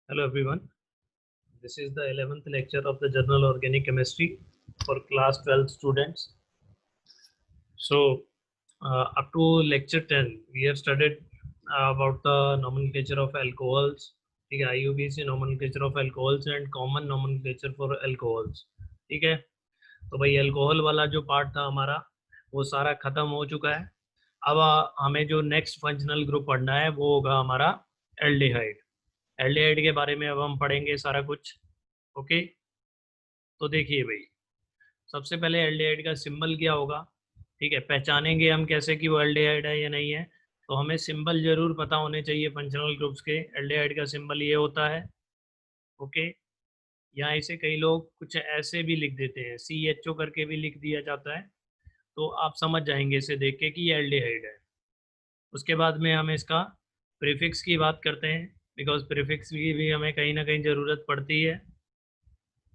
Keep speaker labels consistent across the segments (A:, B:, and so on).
A: Hello everyone. This is the 11th lecture of the Journal Organic Chemistry for class 12 students. So up to lecture 10 we have studied about the nomenclature of alcohols. ठीक है, IUPAC nomenclature of alcohols and common nomenclature for alcohols. ठीक है, तो भाई alcohol वाला जो part था हमारा वो सारा खत्म हो चुका है। अब हमें जो नेक्स्ट फंक्शनल ग्रुप पढ़ना है वो होगा हमारा एल्डिहाइड। एल्डिहाइड के बारे में अब हम पढ़ेंगे सारा कुछ। ओके, तो देखिए भाई, सबसे पहले एल्डिहाइड का सिंबल क्या होगा। ठीक है, पहचानेंगे हम कैसे कि वो एल्डिहाइड है या नहीं है, तो हमें सिंबल जरूर पता होने चाहिए फंक्शनल ग्रुप्स के। एल्डिहाइड का सिंबल ये होता है। ओके, यहाँ इसे कई लोग कुछ ऐसे भी लिख देते हैं, CHO करके भी लिख दिया जाता है, तो आप समझ जाएंगे इसे देख के कि ये एल्डिहाइड है। उसके बाद में हम इसका प्रीफिक्स की बात करते हैं, बिकॉज प्रीफिक्स की भी हमें कहीं ना कहीं ज़रूरत पड़ती है।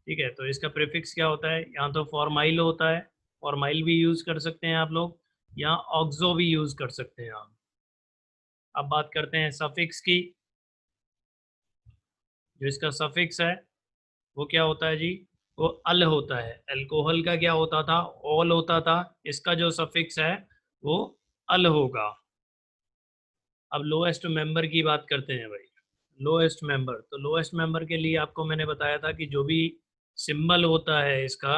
A: ठीक है, तो इसका प्रीफिक्स क्या होता है, यहाँ तो फॉर्माइल होता है, फॉर्माइल भी यूज़ कर सकते हैं आप लोग, यहाँ ऑक्सो भी यूज़ कर सकते हैं आप। अब बात करते हैं सफिक्स की। जो इसका सफिक्स है वो क्या होता है जी, वो अल होता है। अल्कोहल का क्या होता था, ऑल होता था, इसका जो सफिक्स है वो अल होगा। अब लोएस्ट मेंबर की बात करते हैं भाई। लोएस्ट मेंबर, तो लोएस्ट मेंबर के लिए आपको मैंने बताया था कि जो भी सिंबल होता है इसका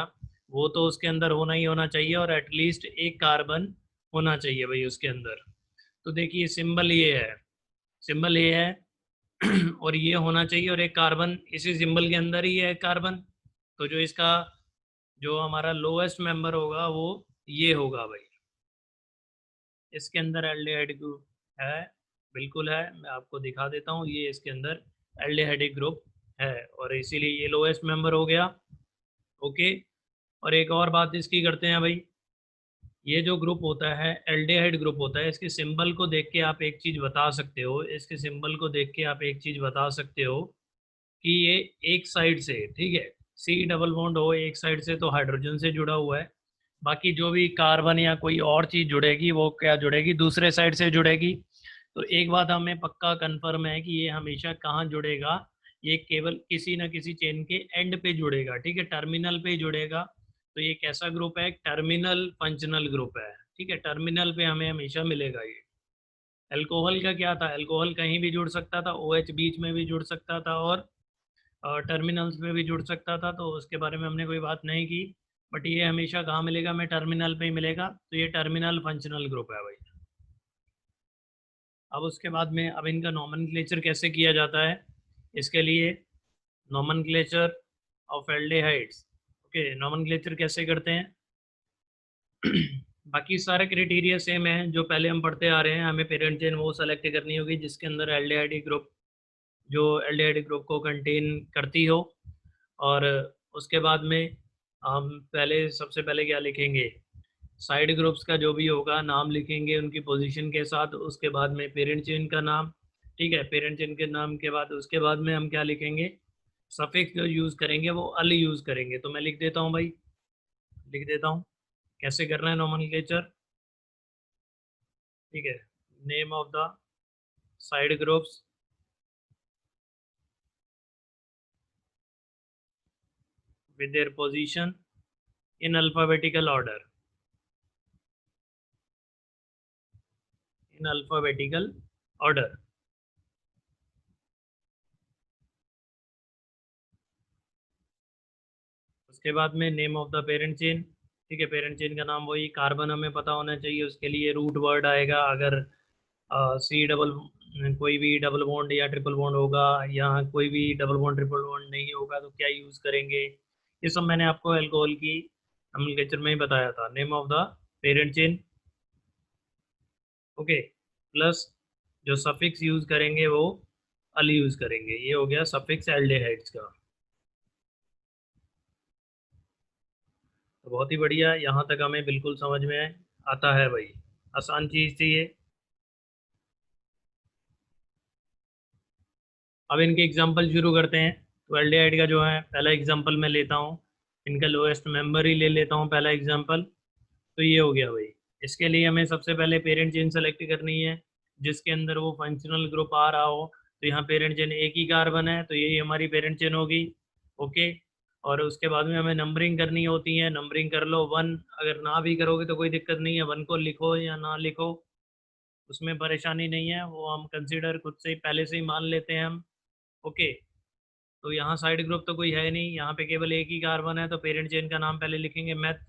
A: वो तो उसके अंदर होना ही होना चाहिए, और एटलीस्ट एक कार्बन होना चाहिए भाई उसके अंदर। तो देखिए सिंबल ये है, सिंबल ये है और ये होना चाहिए, और एक कार्बन इसी सिंबल के अंदर ही है, एक कार्बन। तो जो इसका जो हमारा लोएस्ट मेंबर होगा वो ये होगा भाई। इसके अंदर एल्डिहाइड ग्रुप है, बिल्कुल है, मैं आपको दिखा देता हूँ। ये इसके अंदर एल्डिहाइडिक ग्रुप है और इसीलिए ये लोएस्ट मेंबर हो गया। ओके, और एक और बात इसकी करते हैं भाई। ये जो ग्रुप होता है एल्डिहाइड ग्रुप होता है, इसके सिंबल को देख के आप एक चीज़ बता सकते हो, इसके सिंबल को देख के आप एक चीज़ बता सकते हो कि ये एक साइड से, ठीक है, C डबल बॉन्ड हो एक साइड से तो हाइड्रोजन से जुड़ा हुआ है, बाकी जो भी कार्बन या कोई और चीज़ जुड़ेगी वो क्या जुड़ेगी, दूसरे साइड से जुड़ेगी। तो एक बात हमें पक्का कंफर्म है कि ये हमेशा कहाँ जुड़ेगा, ये केवल किसी ना किसी चेन के एंड पे जुड़ेगा। ठीक है, टर्मिनल पे जुड़ेगा। तो ये कैसा ग्रुप है, टर्मिनल फंक्शनल ग्रुप है। ठीक है, टर्मिनल पे हमें हमेशा मिलेगा ये। अल्कोहल का क्या था, अल्कोहल कहीं भी जुड़ सकता था, OH बीच में भी जुड़ सकता था और टर्मिनल्स में भी जुड़ सकता था, तो उसके बारे में हमने कोई बात नहीं की। बट ये हमेशा कहाँ मिलेगा, में टर्मिनल पे ही मिलेगा, तो ये टर्मिनल फंक्शनल ग्रुप है भाई। अब उसके बाद में अब इनका नॉमेनक्लेचर कैसे किया जाता है, इसके लिए nomenclature of aldehydes. Okay, nomenclature कैसे करते हैं बाकी सारे क्राइटेरिया सेम है जो पहले हम पढ़ते आ रहे हैं। हमें पेरेंट चेन वो सेलेक्ट करनी होगी जिसके अंदर एल्डिहाइड ग्रुप, जो एल्डिहाइड ग्रुप को कंटेन करती हो। और उसके बाद में हम पहले सबसे पहले क्या लिखेंगे, साइड ग्रुप्स का जो भी होगा नाम लिखेंगे उनकी पोजीशन के साथ। उसके बाद में पेरेंट चेन का नाम, ठीक है, पेरेंट चेन के नाम के बाद उसके बाद में हम क्या लिखेंगे, सफिक्स जो यूज़ करेंगे वो अल यूज़ करेंगे। तो मैं लिख देता हूँ भाई, लिख देता हूँ कैसे करना है नॉमेनक्लेचर। ठीक है, name of the side groups with their position in alphabetical order, in alphabetical order। उसके बाद में name of the parent chain. ठीक है, पेरेंट चेन का नाम वही, कार्बन हमें पता होना चाहिए, उसके लिए रूट वर्ड आएगा। अगर सी डबल कोई भी डबल बॉन्ड या ट्रिपल बॉन्ड होगा, या कोई भी डबल बॉन्ड ट्रिपल बॉन्ड नहीं होगा तो क्या यूज़ करेंगे, ये सब मैंने आपको अल्कोहल की नॉमेनक्लेचर में ही बताया था। Name of the parent chain, okay, plus जो सफिक्स यूज़ करेंगे वो अल यूज़ करेंगे। ये हो गया सफिक्स एल्डिहाइड्स का। तो बहुत ही बढ़िया, यहाँ तक हमें बिल्कुल समझ में आता है भाई, आसान चीज़ थी ये। अब इनके एग्जांपल शुरू करते हैं। तो एल्डिहाइड का जो है पहला एग्जांपल मैं लेता हूँ, इनका लोएस्ट मेंबर ही ले लेता हूँ पहला एग्जांपल। तो ये हो गया भाई। इसके लिए हमें सबसे पहले पेरेंट चेन सेलेक्ट करनी है जिसके अंदर वो फंक्शनल ग्रुप आ रहा हो। तो यहाँ पेरेंट चेन एक ही कार्बन है, तो यही हमारी पेरेंट चेन होगी। ओके, और उसके बाद में हमें नंबरिंग करनी होती है। नंबरिंग कर लो, वन अगर ना भी करोगे तो कोई दिक्कत नहीं है, वन को लिखो या ना लिखो, उसमें परेशानी नहीं है, वो हम कंसीडर खुद से ही पहले से ही मान लेते हैं हम। ओके, तो यहाँ साइड ग्रुप तो कोई है नहीं, यहाँ पे केवल एक ही कार्बन है, तो पेरेंट चेन का नाम पहले लिखेंगे मेथ।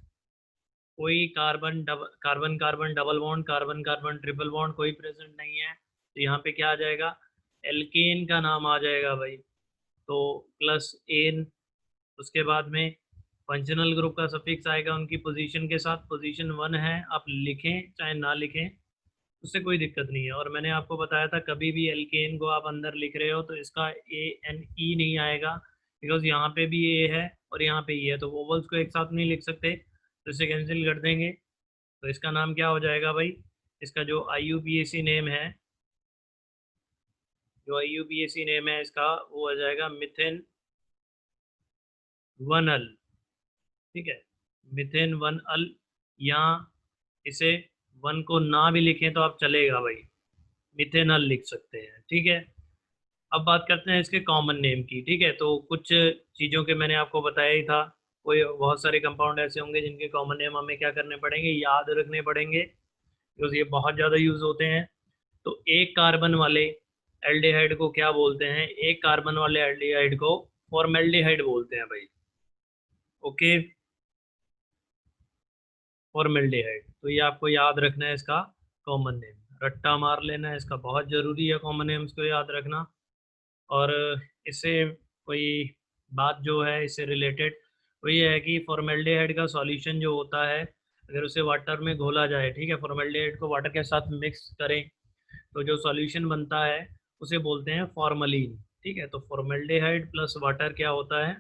A: कोई carbon carbon double bond, carbon carbon triple bond कोई प्रेजेंट नहीं है, तो यहाँ पे क्या आ जाएगा, एल्केन का नाम आ जाएगा भाई। तो प्लस एन, उसके बाद में फंक्शनल ग्रुप का सफिक्स आएगा उनकी पोजीशन के साथ। पोजीशन वन है, आप लिखें चाहे ना लिखें, उससे कोई दिक्कत नहीं है। और मैंने आपको बताया था कभी भी एल्केन को आप अंदर लिख रहे हो तो इसका ए एन ई नहीं आएगा, बिकॉज यहाँ पे भी ए है और यहाँ पे ई है, तो वोवल्स को एक साथ नहीं लिख सकते, तो इसे कैंसिल कर देंगे। तो इसका नाम क्या हो जाएगा भाई, इसका जो IUPAC नेम है, जो IUPAC नेम है इसका, वो हो जाएगा मिथेन वन अल। ठीक है, मिथेन वन अल, या इसे वन को ना भी लिखें तो आप चलेगा भाई, मिथेनल लिख सकते हैं। ठीक है, अब बात करते हैं इसके कॉमन नेम की। ठीक है, तो कुछ चीज़ों के मैंने आपको बताया ही था, कोई बहुत सारे कंपाउंड ऐसे होंगे जिनके कॉमन नेम हमें क्या करने पड़ेंगे, याद रखने पड़ेंगे, बिकॉज ये बहुत ज़्यादा यूज होते हैं। तो एक कार्बन वाले एल्डिहाइड को क्या बोलते हैं, एक कार्बन वाले एल्डिहाइड को फॉर्मेल्डिहाइड बोलते हैं भाई। ओके, फॉर्मेल्डिहाइड, तो ये आपको याद रखना है इसका कॉमन नेम, रट्टा मार लेना है इसका, बहुत ज़रूरी है कॉमन नेम्स को याद रखना। और इससे कोई बात जो है इससे रिलेटेड, वो ये है कि फॉर्मेल्डिहाइड का सॉल्यूशन जो होता है, अगर उसे वाटर में घोला जाए, ठीक है, फॉर्मेल्डिहाइड को वाटर के साथ मिक्स करें, तो जो सॉल्यूशन बनता है उसे बोलते हैं फॉर्मलिन। ठीक है, तो फॉर्मेल्डिहाइड प्लस वाटर क्या होता है,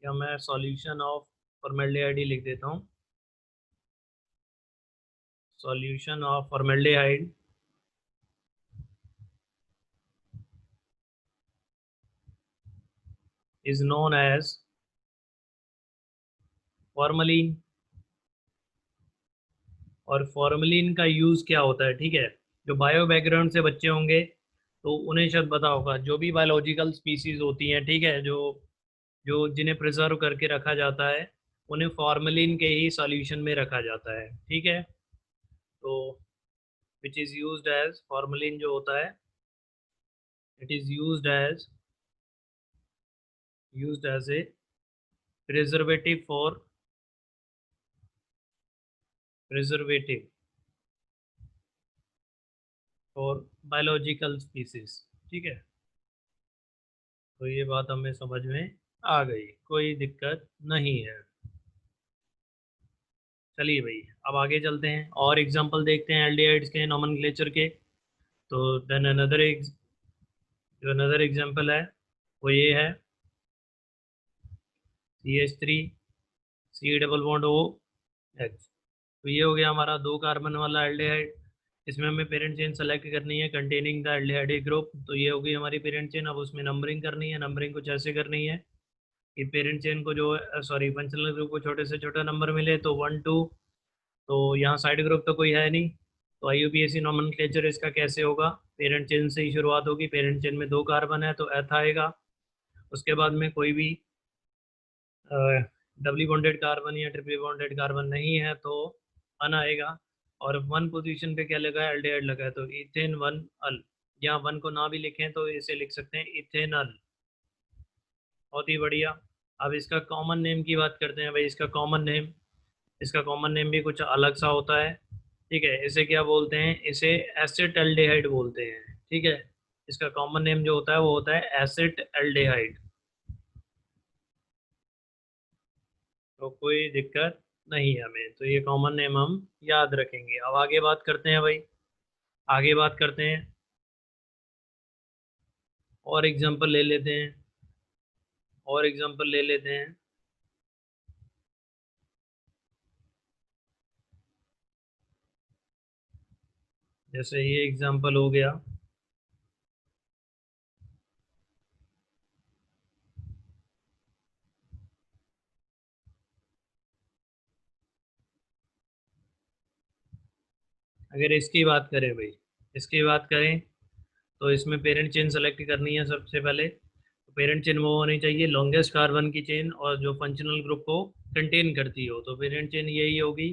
A: या मैं सॉल्यूशन ऑफ फॉर्मेल्डिहाइड ही लिख देता हूँ, solution of formaldehyde is known as formalin. और फॉर्मलिन का यूज़ क्या होता है, ठीक है, जो बायो बैकग्राउंड से बच्चे होंगे तो उन्हें शायद पता होगा, जो भी बायोलॉजिकल स्पीसीज होती हैं, ठीक है, जो जो जिन्हें प्रिजर्व करके रखा जाता है, उन्हें फॉर्मलिन के ही सॉल्यूशन में रखा जाता है। ठीक है, तो which is used as, formalin जो होता है, it is used as a preservative preservative for biological species. ठीक है, तो ये बात हमें समझ में आ गई, कोई दिक्कत नहीं है। चलिए भाई, अब आगे चलते हैं और एग्जांपल देखते हैं एल्डिहाइड्स के नोमेनक्लेचर के। तो देन जो अनदर एग्जांपल है वो ये है, CH3 C double bond OH। तो ये हो गया हमारा दो कार्बन वाला एल्डिहाइड। इसमें हमें पेरेंट चेन सेलेक्ट करनी है कंटेनिंग द एल्डिहाइड ग्रुप, तो ये हो गई हमारी पेरेंट चेन। अब उसमें नंबरिंग करनी है, नंबरिंग कुछ ऐसे करनी है कि पेरेंट चेन को जो सॉरी फंक्शनल ग्रुप को छोटे से छोटा नंबर मिले, तो 1 2। तो यहाँ साइड ग्रुप तो कोई है नहीं, तो IUPAC नॉमेनक्लेचर इसका कैसे होगा, पेरेंट चेन से ही शुरुआत होगी। पेरेंट चेन में दो कार्बन है तो एथ आएगा, उसके बाद में कोई भी डबली बॉन्डेड कार्बन या ट्रिपली बॉन्डेड कार्बन नहीं है तो वन आएगा। और वन पोजीशन पे क्या लगा है, एल्डिहाइड लगा है, तो इथेन वन अल, यहाँ वन को ना भी लिखें तो इसे लिख सकते हैं इथेनल। बहुत ही बढ़िया। अब इसका कॉमन नेम की बात करते हैं भाई, इसका कॉमन नेम भी कुछ अलग सा होता है। ठीक है, इसे क्या बोलते हैं, इसे एसिटल्डिहाइड बोलते हैं। ठीक है, इसका कॉमन नेम जो होता है वो होता है एसिटल्डिहाइड, तो कोई दिक्कत नहीं है हमें, तो ये कॉमन नेम हम याद रखेंगे। अब आगे बात करते हैं भाई, आगे बात करते हैं और एग्जांपल ले लेते हैं, और एग्जांपल ले लेते हैं। जैसे ये एग्जांपल हो गया, अगर इसकी बात करें भाई, इसकी बात करें तो इसमें पेरेंट चेन सेलेक्ट करनी है सबसे पहले। तो पेरेंट चेन वो होनी चाहिए लॉन्गेस्ट कार्बन की चेन और जो फंक्शनल ग्रुप को कंटेन करती हो, तो पेरेंट चेन यही होगी,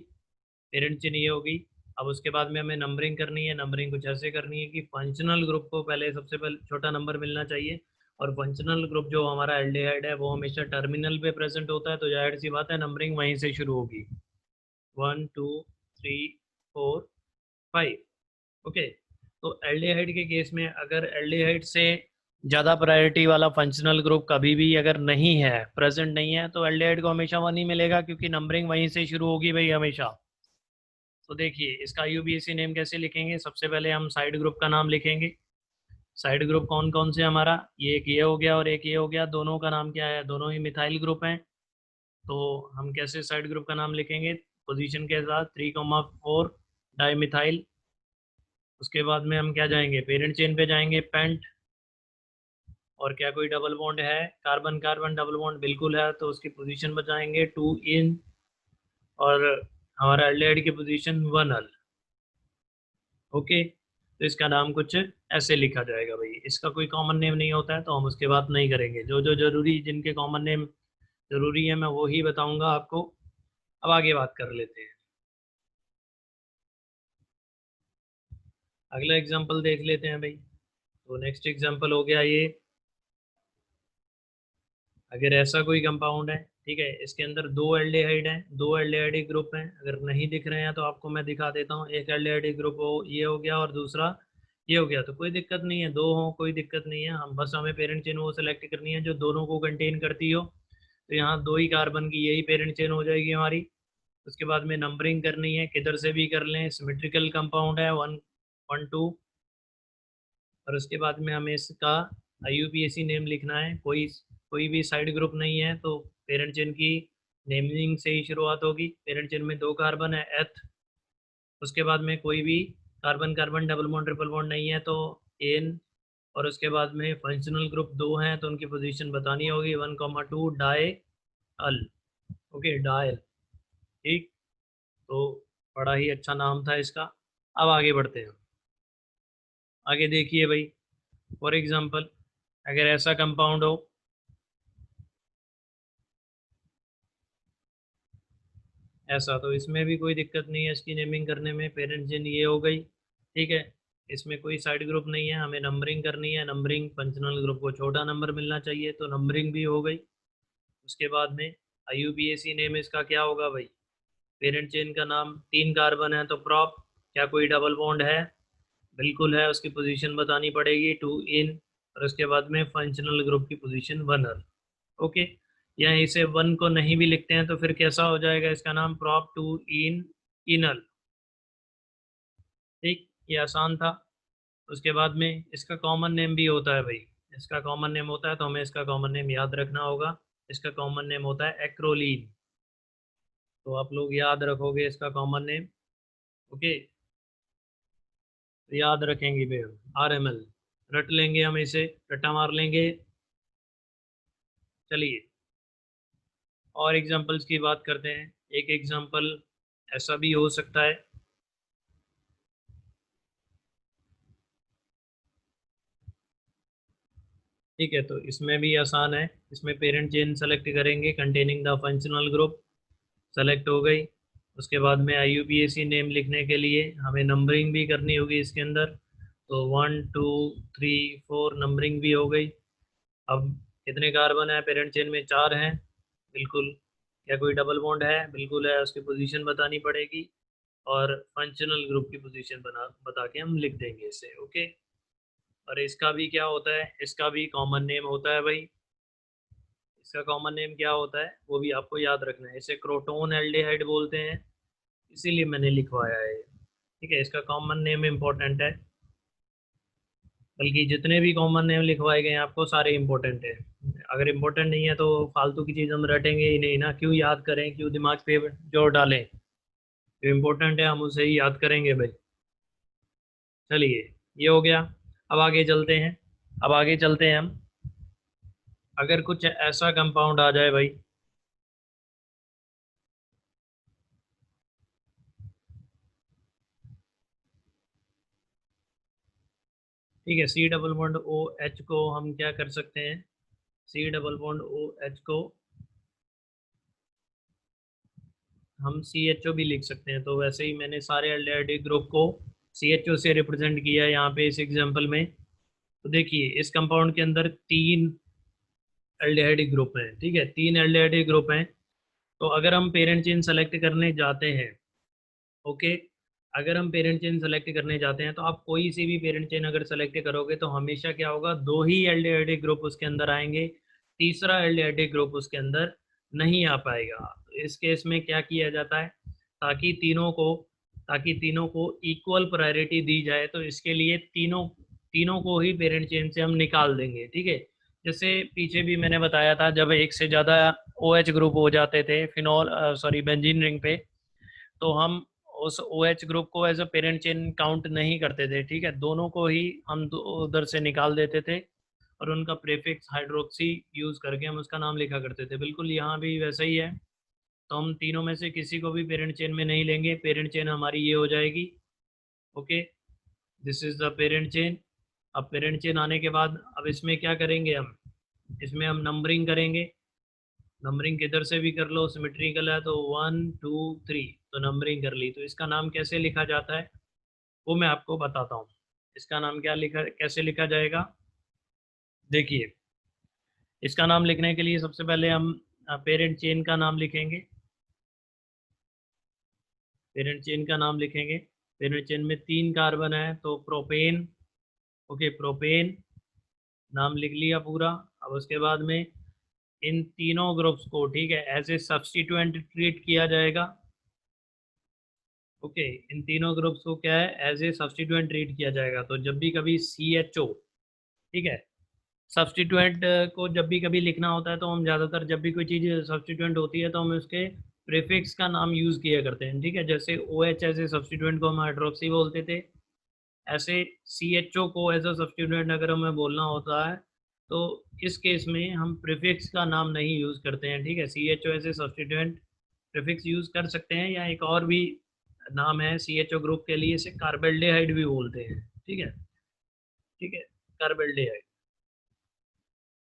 A: पेरेंट चेन ये होगी। अब उसके बाद में हमें नंबरिंग करनी है। नंबरिंग कुछ ऐसे करनी है कि फंक्शनल ग्रुप को पहले सबसे पहले छोटा नंबर मिलना चाहिए, और फंक्शनल ग्रुप जो हमारा एल्डिहाइड है वो हमेशा टर्मिनल पे प्रेजेंट होता है, तो जाहिर सी बात है नंबरिंग वहीं से शुरू होगी, 1 2 3 4 5। ओके, तो एल्डिहाइड के केस में अगर एल्डिहाइड से ज़्यादा प्रायोरिटी वाला फंक्शनल ग्रुप कभी भी अगर नहीं है, प्रेजेंट नहीं है, तो एल्डिहाइड को हमेशा 1 ही मिलेगा, क्योंकि नंबरिंग वहीं से शुरू होगी भाई हमेशा। तो देखिए इसका यूबीएसी नेम कैसे लिखेंगे, सबसे पहले हम साइड ग्रुप का नाम लिखेंगे। साइड ग्रुप कौन कौन से हमारा, ये एक ये हो गया और एक ये हो गया, दोनों का नाम क्या है, दोनों ही मिथाइल ग्रुप हैं। तो हम कैसे साइड ग्रुप का नाम लिखेंगे, पोजीशन के साथ 3,4 डाई मिथाइल। उसके बाद में हम क्या जाएंगे, पेरेंट चेन पे जाएंगे, पेंट। और क्या कोई डबल बॉन्ड है, कार्बन कार्बन डबल बॉन्ड बिल्कुल है, तो उसकी पोजीशन बताएंगे 2 इन। और हमारा एल्डिहाइड की पोजीशन 1 अल। ओके, तो इसका नाम कुछ ऐसे लिखा जाएगा भाई। इसका कोई कॉमन नेम नहीं होता है तो हम उसके बात नहीं करेंगे, जो जो जरूरी जिनके कॉमन नेम जरूरी है मैं वो ही बताऊंगा आपको। अब आगे बात कर लेते हैं, अगला एग्जांपल देख लेते हैं भाई। तो नेक्स्ट एग्जांपल हो गया ये, अगर ऐसा कोई कंपाउंड है, ठीक है, इसके अंदर दो एल्डिहाइड हैं, दो एल्डिहाइड ग्रुप हैं, अगर नहीं दिख रहे हैं तो आपको मैं दिखा देता हूँ। एक एल्डिहाइड ग्रुप हो ये हो गया और दूसरा ये हो गया, तो कोई दिक्कत नहीं है, दो हो कोई दिक्कत नहीं है, हम बस हमें पेरेंट चेन वो सेलेक्ट करनी है जो दोनों को कंटेन करती हो। तो यहाँ दो ही कार्बन की यही पेरेंट चेन हो जाएगी हमारी। उसके बाद में नंबरिंग करनी है, किधर से भी कर लें, सिमेट्रिकल कंपाउंड है, 1 1 2। और उसके बाद में हमें इसका आईयूपीएसी नेम लिखना है। कोई कोई भी साइड ग्रुप नहीं है तो पेरेंट चेन की नेमिंग से ही शुरुआत होगी। पेरेंट चेन में दो कार्बन है, एथ। उसके बाद में कोई भी carbon carbon double bond triple bond नहीं है तो एन। और उसके बाद में फंक्शनल ग्रुप दो हैं तो उनकी पोजीशन बतानी होगी, 1 2 डाई अल। Okay, dial. ठीक, तो बड़ा ही अच्छा नाम था इसका। अब आगे बढ़ते हैं, आगे देखिए भाई। फॉर एग्जांपल अगर ऐसा कंपाउंड हो, ऐसा, तो इसमें भी कोई दिक्कत नहीं है इसकी नेमिंग करने में, पेरेंट जिन ये हो गई। ठीक है, इसमें कोई साइड ग्रुप नहीं है, हमें नंबरिंग करनी है। नंबरिंग फंक्शनल ग्रुप को छोटा नंबर मिलना चाहिए, तो नंबरिंग भी हो गई। उसके बाद में आईयूपीएसी नेम इसका क्या होगा भाई, पेरेंट चेन का नाम, 3 कार्बन है तो प्रॉप। क्या कोई डबल बॉन्ड है, बिल्कुल है, उसकी पोजीशन बतानी पड़ेगी, 2 इन। और उसके बाद में फंक्शनल ग्रुप की पोजीशन 1 अल। ओके, या इसे 1 को नहीं भी लिखते हैं तो फिर कैसा हो जाएगा इसका नाम, प्रॉप 2 इन इनल। ठीक, ये आसान था। उसके बाद में इसका कॉमन नेम भी होता है भाई, इसका कॉमन नेम होता है तो हमें इसका कॉमन नेम याद रखना होगा। इसका कॉमन नेम होता है एक्रोलीन, तो आप लोग याद रखोगे इसका कॉमन नेम। ओके, तो याद रखेंगे भाई, RML रट लेंगे, हम इसे रट्टा मार लेंगे। चलिए और एग्जांपल्स की बात करते हैं। एक एग्जांपल ऐसा भी हो सकता है, ठीक है, तो इसमें भी आसान है। इसमें पेरेंट चेन सेलेक्ट करेंगे containing the functional group, select हो गई। उसके बाद में आईयूपीएसी नेम लिखने के लिए हमें नंबरिंग भी करनी होगी इसके अंदर, तो 1 2 3 4 नंबरिंग भी हो गई। अब कितने कार्बन है पेरेंट चेन में, 4 हैं, बिल्कुल। क्या कोई डबल बॉन्ड है, बिल्कुल है, उसकी पोजीशन बतानी पड़ेगी। और फंक्शनल ग्रुप की पोजीशन बता के हम लिख देंगे इसे। ओके, और इसका भी क्या होता है, इसका भी कॉमन नेम होता है भाई। इसका कॉमन नेम क्या होता है वो भी आपको याद रखना है, इसे क्रोटोन एल्डिहाइड बोलते हैं, इसीलिए मैंने लिखवाया है। ठीक है, इसका कॉमन नेम इम्पोर्टेंट है, बल्कि जितने भी कॉमन नेम लिखवाए गए हैं आपको सारे इम्पोर्टेंट है। अगर इम्पोर्टेंट नहीं है तो फालतू की चीज़ हम रटेंगे ही नहीं ना, क्यों याद करें, क्यों दिमाग पे जोर डालें। जो इम्पोर्टेंट है हम उसे ही याद करेंगे भाई। चलिए, ये हो गया। अब आगे चलते हैं, अब आगे चलते हैं हम। अगर कुछ ऐसा कंपाउंड आ जाए भाई, ठीक है। C double bond O H को हम क्या कर सकते हैं, C double bond O H को हम सी एच ओ भी लिख सकते हैं। तो वैसे ही मैंने सारे एल्डिहाइड ग्रुप को सी एच ओ से रिप्रेजेंट किया है यहाँ पे इस एग्जाम्पल में। तो देखिए इस कंपाउंड के अंदर 3 एल्डिहाइड ग्रुप हैं, ठीक है, 3 एल्डिहाइड ग्रुप हैं। तो अगर हम पेरेंट चेन सेलेक्ट करने जाते हैं, ओके, अगर हम पेरेंट चेन सेलेक्ट करने जाते हैं तो आप कोई सी भी पेरेंट चेन अगर सेलेक्ट करोगे तो हमेशा क्या होगा, 2 ही एल्डिहाइड ग्रुप उसके अंदर आएंगे, तीसरा एल्डिहाइड ग्रुप उसके अंदर नहीं आ पाएगा। तो इस केस में क्या किया जाता है, ताकि तीनों को ताकि तीनों को इक्वल प्रायोरिटी दी जाए, तो इसके लिए तीनों तीनों को ही पेरेंट चेन से हम निकाल देंगे, ठीक है। जैसे पीछे भी मैंने बताया था, जब एक से ज़्यादा ओ एच ग्रुप हो जाते थे फिनॉल सॉरी बेंजीन रिंग पे, तो हम उस ओ एच ग्रुप को as a parent chain count नहीं करते थे, ठीक है, दोनों को ही हम उधर से निकाल देते थे और उनका प्रीफिक्स हाइड्रोक्सी यूज करके हम उसका नाम लिखा करते थे। बिल्कुल यहाँ भी वैसा ही है। तो हम तीनों में से किसी को भी पेरेंट चेन में नहीं लेंगे, पेरेंट चेन हमारी ये हो जाएगी, okay, this is the parent chain. अब पेरेंट चेन आने के बाद अब इसमें क्या करेंगे, हम इसमें हम नंबरिंग करेंगे। नंबरिंग किधर से भी कर लो, सिमेट्रिकल है तो 1 2 3, तो नंबरिंग कर ली। तो इसका नाम कैसे लिखा जाता है वो मैं आपको बताता हूँ। इसका नाम क्या लिखा कैसे लिखा जाएगा, देखिए इसका नाम लिखने के लिए सबसे पहले हम पेरेंट चेन का नाम लिखेंगे, पेरेंट चेन का नाम लिखेंगे। पेरेंट चेन में 3 कार्बन है तो प्रोपेन, ओके, प्रोपेन नाम लिख लिया पूरा। अब उसके बाद में इन तीनों ग्रुप्स को, ठीक है, एज ए सब्स्टिट्यूएंट ट्रीट किया जाएगा, ओके, इन तीनों ग्रुप्स को क्या है, एज ए सब्स्टिट्यूएंट ट्रीट किया जाएगा। तो जब भी कभी सी एच ओ, ठीक है, सब्स्टिट्यूएंट को जब भी कभी लिखना होता है तो हम ज़्यादातर जब भी कोई चीज़ सब्स्टिट्यूएंट होती है तो हम उसके प्रीफिक्स का नाम यूज़ किया करते हैं, ठीक है। जैसे O H as a substituent को हम हाइड्रोक्सी बोलते थे, ऐसे सी एच ओ को एज अ सब्स्टिट्यूएंट अगर हमें बोलना होता है तो इस केस में हम प्रीफिक्स का नाम नहीं यूज़ करते हैं, ठीक है। C H O as a substituent prefix use कर सकते हैं, या एक और भी नाम है सी एच ओ ग्रुप के लिए, इसे कार्बेल्डिहाइड भी बोलते हैं, ठीक है, ठीक है, कार्बेल्डिहाइड।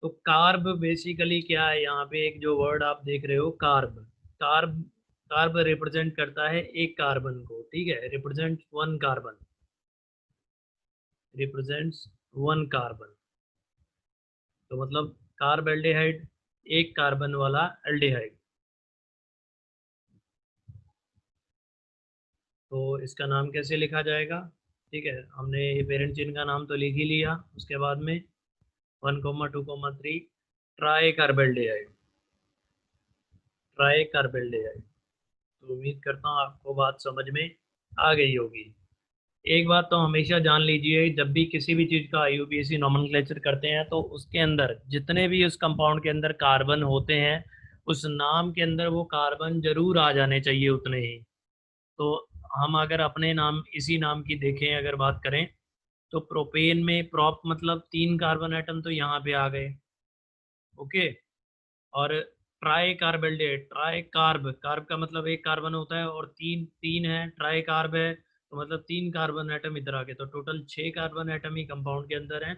A: तो कार्ब बेसिकली क्या है, यहाँ पे एक जो वर्ड आप देख रहे हो कार्ब, कार्ब कार्ब रिप्रेजेंट करता है एक कार्बन को, ठीक है, रिप्रेजेंट 1 कार्बन, रिप्रेजेंट्स 1 कार्बन। तो मतलब कार्बेल्डिहाइड एक कार्बन वाला एल्डिहाइड। तो इसका नाम कैसे लिखा जाएगा, ठीक है, हमने ये पेरेंट चेन का नाम तो लिख ही लिया। उसके बाद में 1,2,3 ट्राई कार्बेल्डिहाइड, ट्राई कार्बेल्डिहाइड। तो उम्मीद करता हूँ आपको बात समझ में आ गई होगी। एक बात तो हमेशा जान लीजिए, जब भी किसी भी चीज़ का आईयूपीएसी नोमेनक्लेचर करते हैं तो उसके अंदर जितने भी उस कंपाउंड के अंदर कार्बन होते हैं, उस नाम के अंदर वो कार्बन जरूर आ जाने चाहिए उतने ही। तो हम अगर अपने नाम इसी नाम की देखें, अगर बात करें तो प्रोपेन में प्रोप मतलब 3 कार्बन एटम तो यहाँ पे आ गए, ओके। और ट्राई कार्बेल्डेट, ट्राई कार्ब, कार्ब का मतलब एक कार्बन होता है और तीन तीन है, ट्राई कार्ब है तो मतलब 3 कार्बन एटम इधर आ गए। तो टोटल 6 कार्बन एटम ही कंपाउंड के अंदर हैं,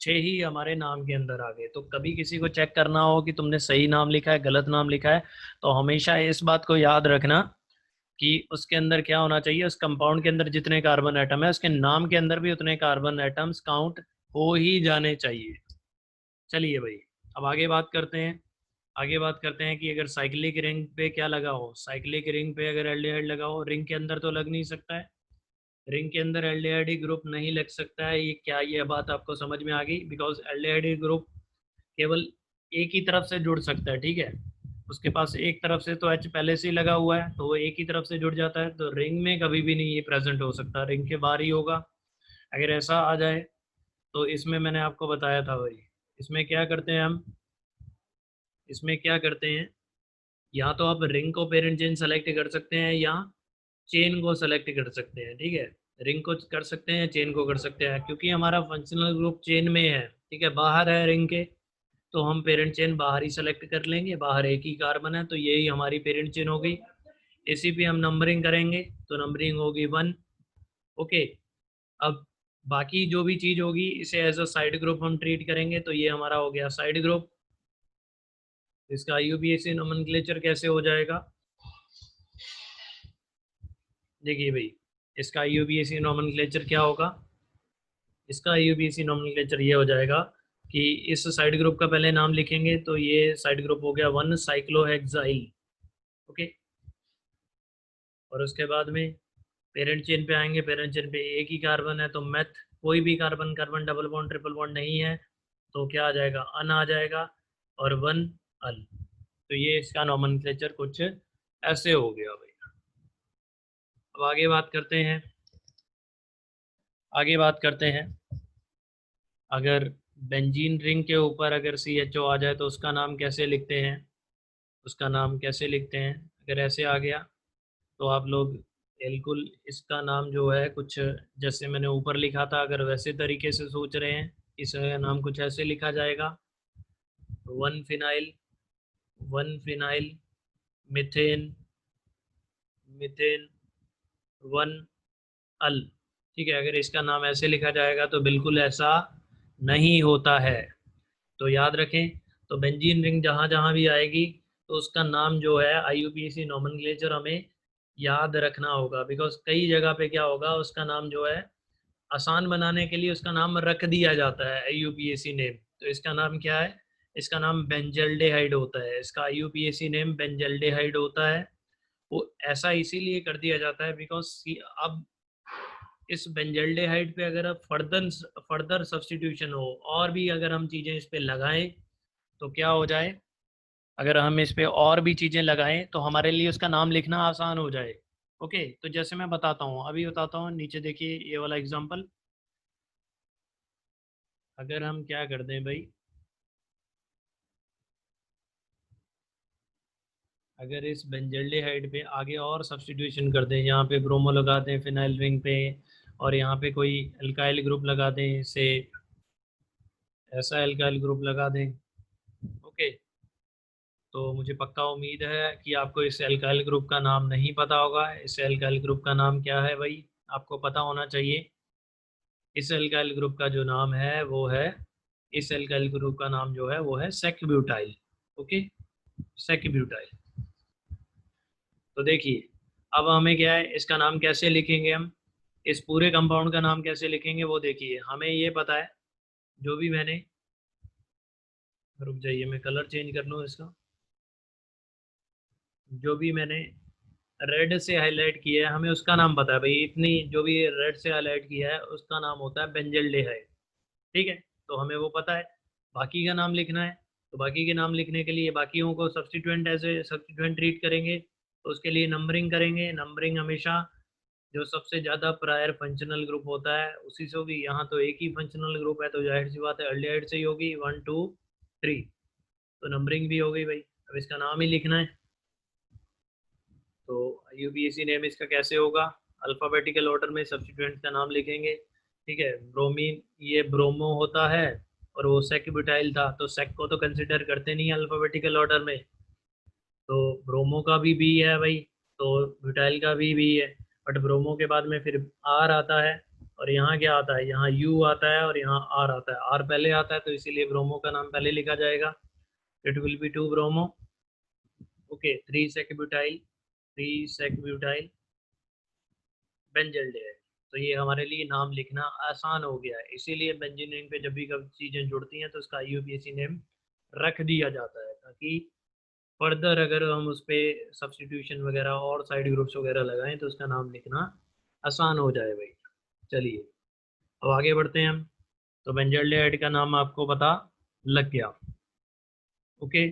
A: 6 ही हमारे नाम के अंदर आ गए। तो कभी किसी को चेक करना हो कि तुमने सही नाम लिखा है गलत नाम लिखा है, तो हमेशा इस बात को याद रखना कि उसके अंदर क्या होना चाहिए, उस कंपाउंड के अंदर जितने कार्बन एटम है उसके नाम के अंदर भी उतने कार्बन एटम्स काउंट हो ही जाने चाहिए। चलिए भाई, अब आगे बात करते हैं। आगे बात करते हैं कि अगर साइक्लिक रिंग पे क्या लगा हो, साइक्लिक रिंग पे अगर एल्डिहाइड लगा हो, रिंग के अंदर तो लग नहीं सकता है, रिंग के अंदर एल्डिहाइड ग्रुप नहीं लग सकता है। ये क्या, ये बात आपको समझ में आ गई, बिकॉज एल्डिहाइड ग्रुप केवल एक ही तरफ से जुड़ सकता है, ठीक है, उसके पास एक तरफ से तो एच पहले से ही लगा हुआ है तो वो एक ही तरफ से जुड़ जाता है। तो रिंग में कभी भी नहीं ये प्रेजेंट हो सकता, रिंग के बाहर ही होगा। अगर ऐसा आ जाए तो इसमें मैंने आपको बताया था भाई, इसमें क्या करते हैं हम, इसमें क्या करते हैं, या तो आप रिंग को पेरेंट चेन सेलेक्ट कर सकते हैं या चेन को सेलेक्ट कर सकते हैं, ठीक है, रिंग को कर सकते हैं, चेन को कर सकते हैं। क्योंकि हमारा फंक्शनल ग्रुप चेन में है, ठीक है, बाहर है रिंग के, तो हम पेरेंट चेन बाहर ही सेलेक्ट कर लेंगे, बाहर एक ही कार्बन है तो यही हमारी पेरेंट चेन हो गई। इसी पे हम नंबरिंग करेंगे तो नंबरिंग होगी 1, ओके। अब बाकी जो भी चीज होगी इसे एज अ साइड ग्रुप हम ट्रीट करेंगे। तो ये हमारा हो गया साइड ग्रुप। इसका आईयूपीएसी नोमेनक्लेचर कैसे हो जाएगा, देखिए भाई, इसका आईयूपीएसी नोमेनक्लेचर क्या होगा। इसका आईयूपीएसी नोमेनक्लेचर ये हो जाएगा कि इस साइड ग्रुप का पहले नाम लिखेंगे, तो ये साइड ग्रुप हो गया 1 साइक्लोहेक्साइल। ओके, और उसके बाद में पेरेंट चेन पे आएंगे। पेरेंट चेन पे एक ही कार्बन है तो मेथ, कोई भी carbon carbon double bond triple bond नहीं है तो क्या आ जाएगा, अन आ जाएगा, और 1 अल। तो ये इसका नोमेनक्लेचर कुछ ऐसे हो गया भाई। अब आगे बात करते हैं, आगे बात करते हैं। अगर बेंजीन रिंग के ऊपर अगर CHO आ जाए तो उसका नाम कैसे लिखते हैं, उसका नाम कैसे लिखते हैं। अगर ऐसे आ गया तो आप लोग बिल्कुल इसका नाम जो है कुछ जैसे मैंने ऊपर लिखा था, अगर वैसे तरीके से सोच रहे हैं, इसका नाम कुछ ऐसे लिखा जाएगा, 1 फिनाइल, 1 फिनाइल मिथेन, मिथेन 1 अल। ठीक है, अगर इसका नाम ऐसे लिखा जाएगा तो बिल्कुल ऐसा नहीं होता है। तो याद रखें, तो बेंजीन रिंग जहां जहां भी आएगी तो उसका नाम जो है आईयूपीएसी नोमेनक्लेचर हमें याद रखना होगा। बिकॉज कई जगह पे क्या होगा, उसका नाम जो है आसान बनाने के लिए उसका नाम रख दिया जाता है आईयूपीएसी नेम। तो इसका नाम क्या है, इसका नाम बेंजल्डेहाइड होता है। इसका आईयूपीएसी नेम बेंजल्डेहाइड होता है। वो ऐसा इसीलिए कर दिया जाता है बिकॉज अब इस बेंजल्डेहाइड पे अगर अब फर्दर फर्दर सब्स्टिट्यूशन हो और भी अगर हम चीज़ें इस पे लगाएं तो क्या हो जाए, अगर हम इस पे और भी चीज़ें लगाएं तो हमारे लिए उसका नाम लिखना आसान हो जाए। ओके, तो जैसे मैं बताता हूँ, अभी बताता हूँ, नीचे देखिए ये वाला एग्जांपल। अगर हम क्या कर दें भाई, अगर इस बेंजल्डेहाइड पे आगे और सब्स्टिट्यूशन कर दें, यहाँ पे ब्रोमो लगा दें फिनाइल रिंग पे, और यहाँ पे कोई अल्काइल ग्रुप लगा दें, से ऐसा अल्काइल ग्रुप लगा दें। ओके, तो मुझे पक्का उम्मीद है कि आपको इस अल्काइल ग्रुप का नाम नहीं पता होगा। इस अल्काइल ग्रुप का नाम क्या है भाई, आपको पता होना चाहिए। इस अल्काइल ग्रुप का जो नाम है वो है, इस अल्काइल ग्रुप का नाम जो है वो है sec butyl. Okay, sec butyl. तो देखिए, अब हमें क्या है, इसका नाम कैसे लिखेंगे हम, इस पूरे कंपाउंड का नाम कैसे लिखेंगे वो देखिए। हमें ये पता है, जो भी मैंने, रुक जाइए मैं कलर चेंज कर लूँ इसका, जो भी मैंने रेड से हाईलाइट किया है हमें उसका नाम पता है भाई। इतनी जो भी रेड से हाईलाइट किया है उसका नाम होता है बेंजल्डेहाइड। ठीक है, तो हमें वो पता है। बाकी का नाम लिखना है, तो बाकी के नाम लिखने के लिए बाकियों को सब्स्टिट्यूएंट ऐसे सब्स्टिट्यूएंट ट्रीट करेंगे, तो उसके लिए नंबरिंग करेंगे। नंबरिंग हमेशा जो सबसे ज़्यादा प्रायर फंक्शनल ग्रुप होता है उसी से होगी। यहाँ तो एक ही फंक्शनल ग्रुप है तो जाहिर सी बात है अल्डिहाइड से ही होगी, 1 2 3। तो नंबरिंग भी हो गई भाई। अब इसका नाम ही लिखना है, तो यूपीएससी नेम इसका कैसे होगा, अल्फ़ाबेटिकल ऑर्डर में सब्स्टिट्यूएंट का नाम लिखेंगे। ठीक है, ब्रोमीन ये ब्रोमो होता है, और वो सेक ब्यूटाइल था तो सेक को तो कंसिडर करते नहीं अल्फ़ाबेटिकल ऑर्डर में, तो ब्रोमो का भी बी है भाई, तो ब्यूटाइल का भी बी है। बट ब्रोमो के बाद में फिर आर आता है, और यहाँ क्या आता है, यहाँ यू आता है, और यहाँ आर आता है। आर पहले आता है तो इसीलिए ब्रोमो का नाम पहले लिखा जाएगा। It will be 2 bromo. Okay, 3 sec butyl, 3 sec butyl benzaldehyde. तो ये हमारे लिए नाम लिखना आसान हो गया है। इसीलिए बेंजीन पे जब भी कभी चीज़ें जुड़ती हैं तो उसका आईयूपीएसी नेम रख दिया जाता है, ताकि फर्दर अगर हम उस पर सब्सटीट्यूशन वगैरह और साइड ग्रुप्स वगैरह लगाएं तो उसका नाम लिखना आसान हो जाए भाई। चलिए, अब आगे बढ़ते हैं हम। तो बेंजल्डेहाइड का नाम आपको पता लग गया। ओके,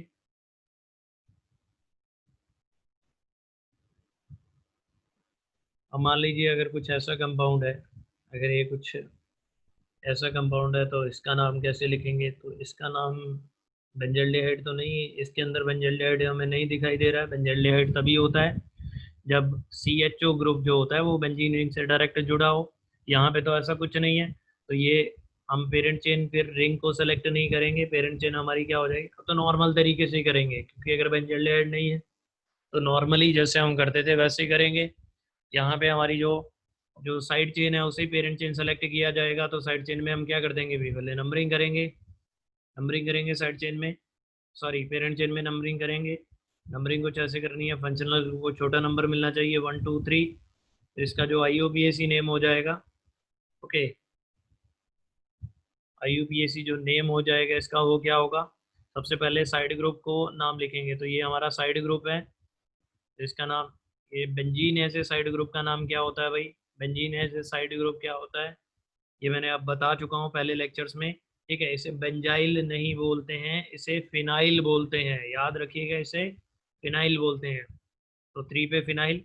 A: अब मान लीजिए अगर कुछ ऐसा कंपाउंड है, अगर ये कुछ ऐसा कंपाउंड है तो इसका नाम कैसे लिखेंगे। तो इसका नाम बेंजल्डेहाइड तो नहीं, इसके अंदर बेंजल्डेहाइड हमें नहीं दिखाई दे रहा है। बेंजल्डेहाइड तभी होता है जब CHO ग्रुप जो होता है वो बेंजीन रिंग से डायरेक्ट जुड़ा हो। यहाँ पे तो ऐसा कुछ नहीं है, तो ये हम पेरेंट चेन फिर रिंग को सेलेक्ट नहीं करेंगे। पेरेंट चेन हमारी क्या हो जाएगी, तो नॉर्मल तरीके से ही करेंगे, क्योंकि अगर बेंजल्डेहाइड नहीं है तो नॉर्मली जैसे हम करते थे वैसे ही करेंगे। यहाँ पे हमारी जो जो साइड चेन है उसे ही पेरेंट चेन सेलेक्ट किया जाएगा। तो साइड चेन में हम क्या कर देंगे भी, पहले नंबरिंग करेंगे, नंबरिंग करेंगे साइड चेन में, सॉरी पेरेंट चेन में नंबरिंग करेंगे। नंबरिंग कुछ ऐसे करनी है, फंक्शनल को छोटा नंबर मिलना चाहिए 1 2 3। तो इसका जो IUPAC नेम हो जाएगा, ओके, IUPAC जो नेम हो जाएगा इसका वो क्या होगा, सबसे पहले साइड ग्रुप को नाम लिखेंगे। तो ये हमारा साइड ग्रुप है, तो इसका नाम, ये बेंजीन ऐसे साइड ग्रुप का नाम क्या होता है भाई, बेंजीन ऐसे साइड ग्रुप क्या होता है, ये मैंने अब बता चुका हूँ पहले लेक्चर्स में। ठीक है, इसे बेंजाइल नहीं बोलते हैं, इसे फिनाइल बोलते हैं, याद रखिएगा, इसे फिनाइल बोलते हैं। तो 3 पे फिनाइल,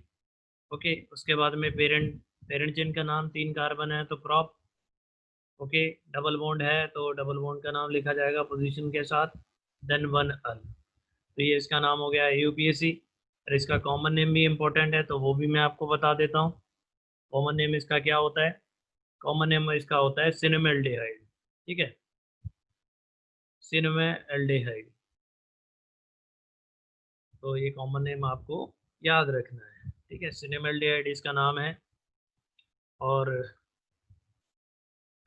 A: ओके। उसके बाद में पेरेंट, पेरेंट चेन का नाम 3 कार्बन है तो प्रॉप, ओके। डबल बॉन्ड है तो डबल बॉन्ड का नाम लिखा जाएगा पोजीशन के साथ, देन 1 अल। तो ये इसका नाम हो गया AUPAC। और इसका कॉमन नेम भी इम्पोर्टेंट है तो वो भी मैं आपको बता देता हूँ। कॉमन नेम इसका क्या होता है, कॉमन नेम इसका होता है सिनेमेल्डिहाइड। ठीक है, सिनेमेल्डिहाइड। तो ये कॉमन नेम आपको याद रखना है। ठीक है, सिनेमेल्डिहाइड इसका नाम है। और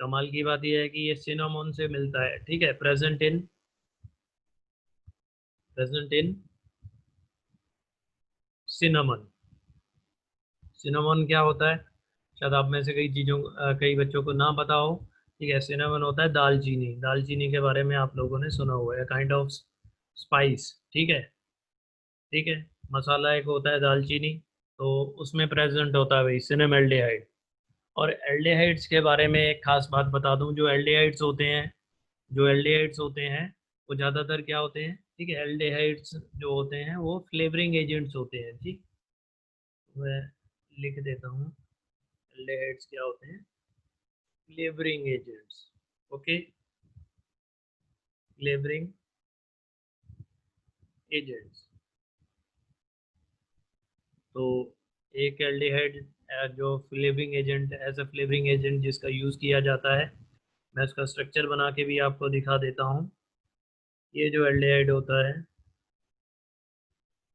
A: कमाल की बात यह है कि ये सिनामोन से मिलता है। ठीक है, प्रेजेंट इन सिनामन। सिनामन क्या होता है, शायद आप में से कई कई बच्चों को ना पता हो। ठीक है, सिनामन होता है दालचीनी। दालचीनी के बारे में आप लोगों ने सुना हुआ है, काइंड ऑफ स्पाइस। ठीक है, ठीक है, मसाला एक होता है दालचीनी, तो उसमें प्रेजेंट होता है भाई सिनेमेल्डिहाइड। और एल्डिहाइड्स के बारे में एक खास बात बता दूं, जो एल्डिहाइड्स होते हैं, जो एल्डिहाइड्स होते हैं वो ज़्यादातर क्या होते हैं, ठीक है, एल्डिहाइड्स जो होते हैं वो फ्लेवरिंग एजेंट्स होते हैं। ठीक, मैं लिख देता हूँ, एल्डिहाइड्स क्या होते हैं, flavouring agents, okay, flavouring agents. तो एक एल्डिहाइड जो flavouring agent, as a flavouring agent जिसका यूज़ किया जाता है, मैं इसका स्ट्रक्चर बना के भी आपको दिखा देता हूँ। ये जो एल्डिहाइड होता है,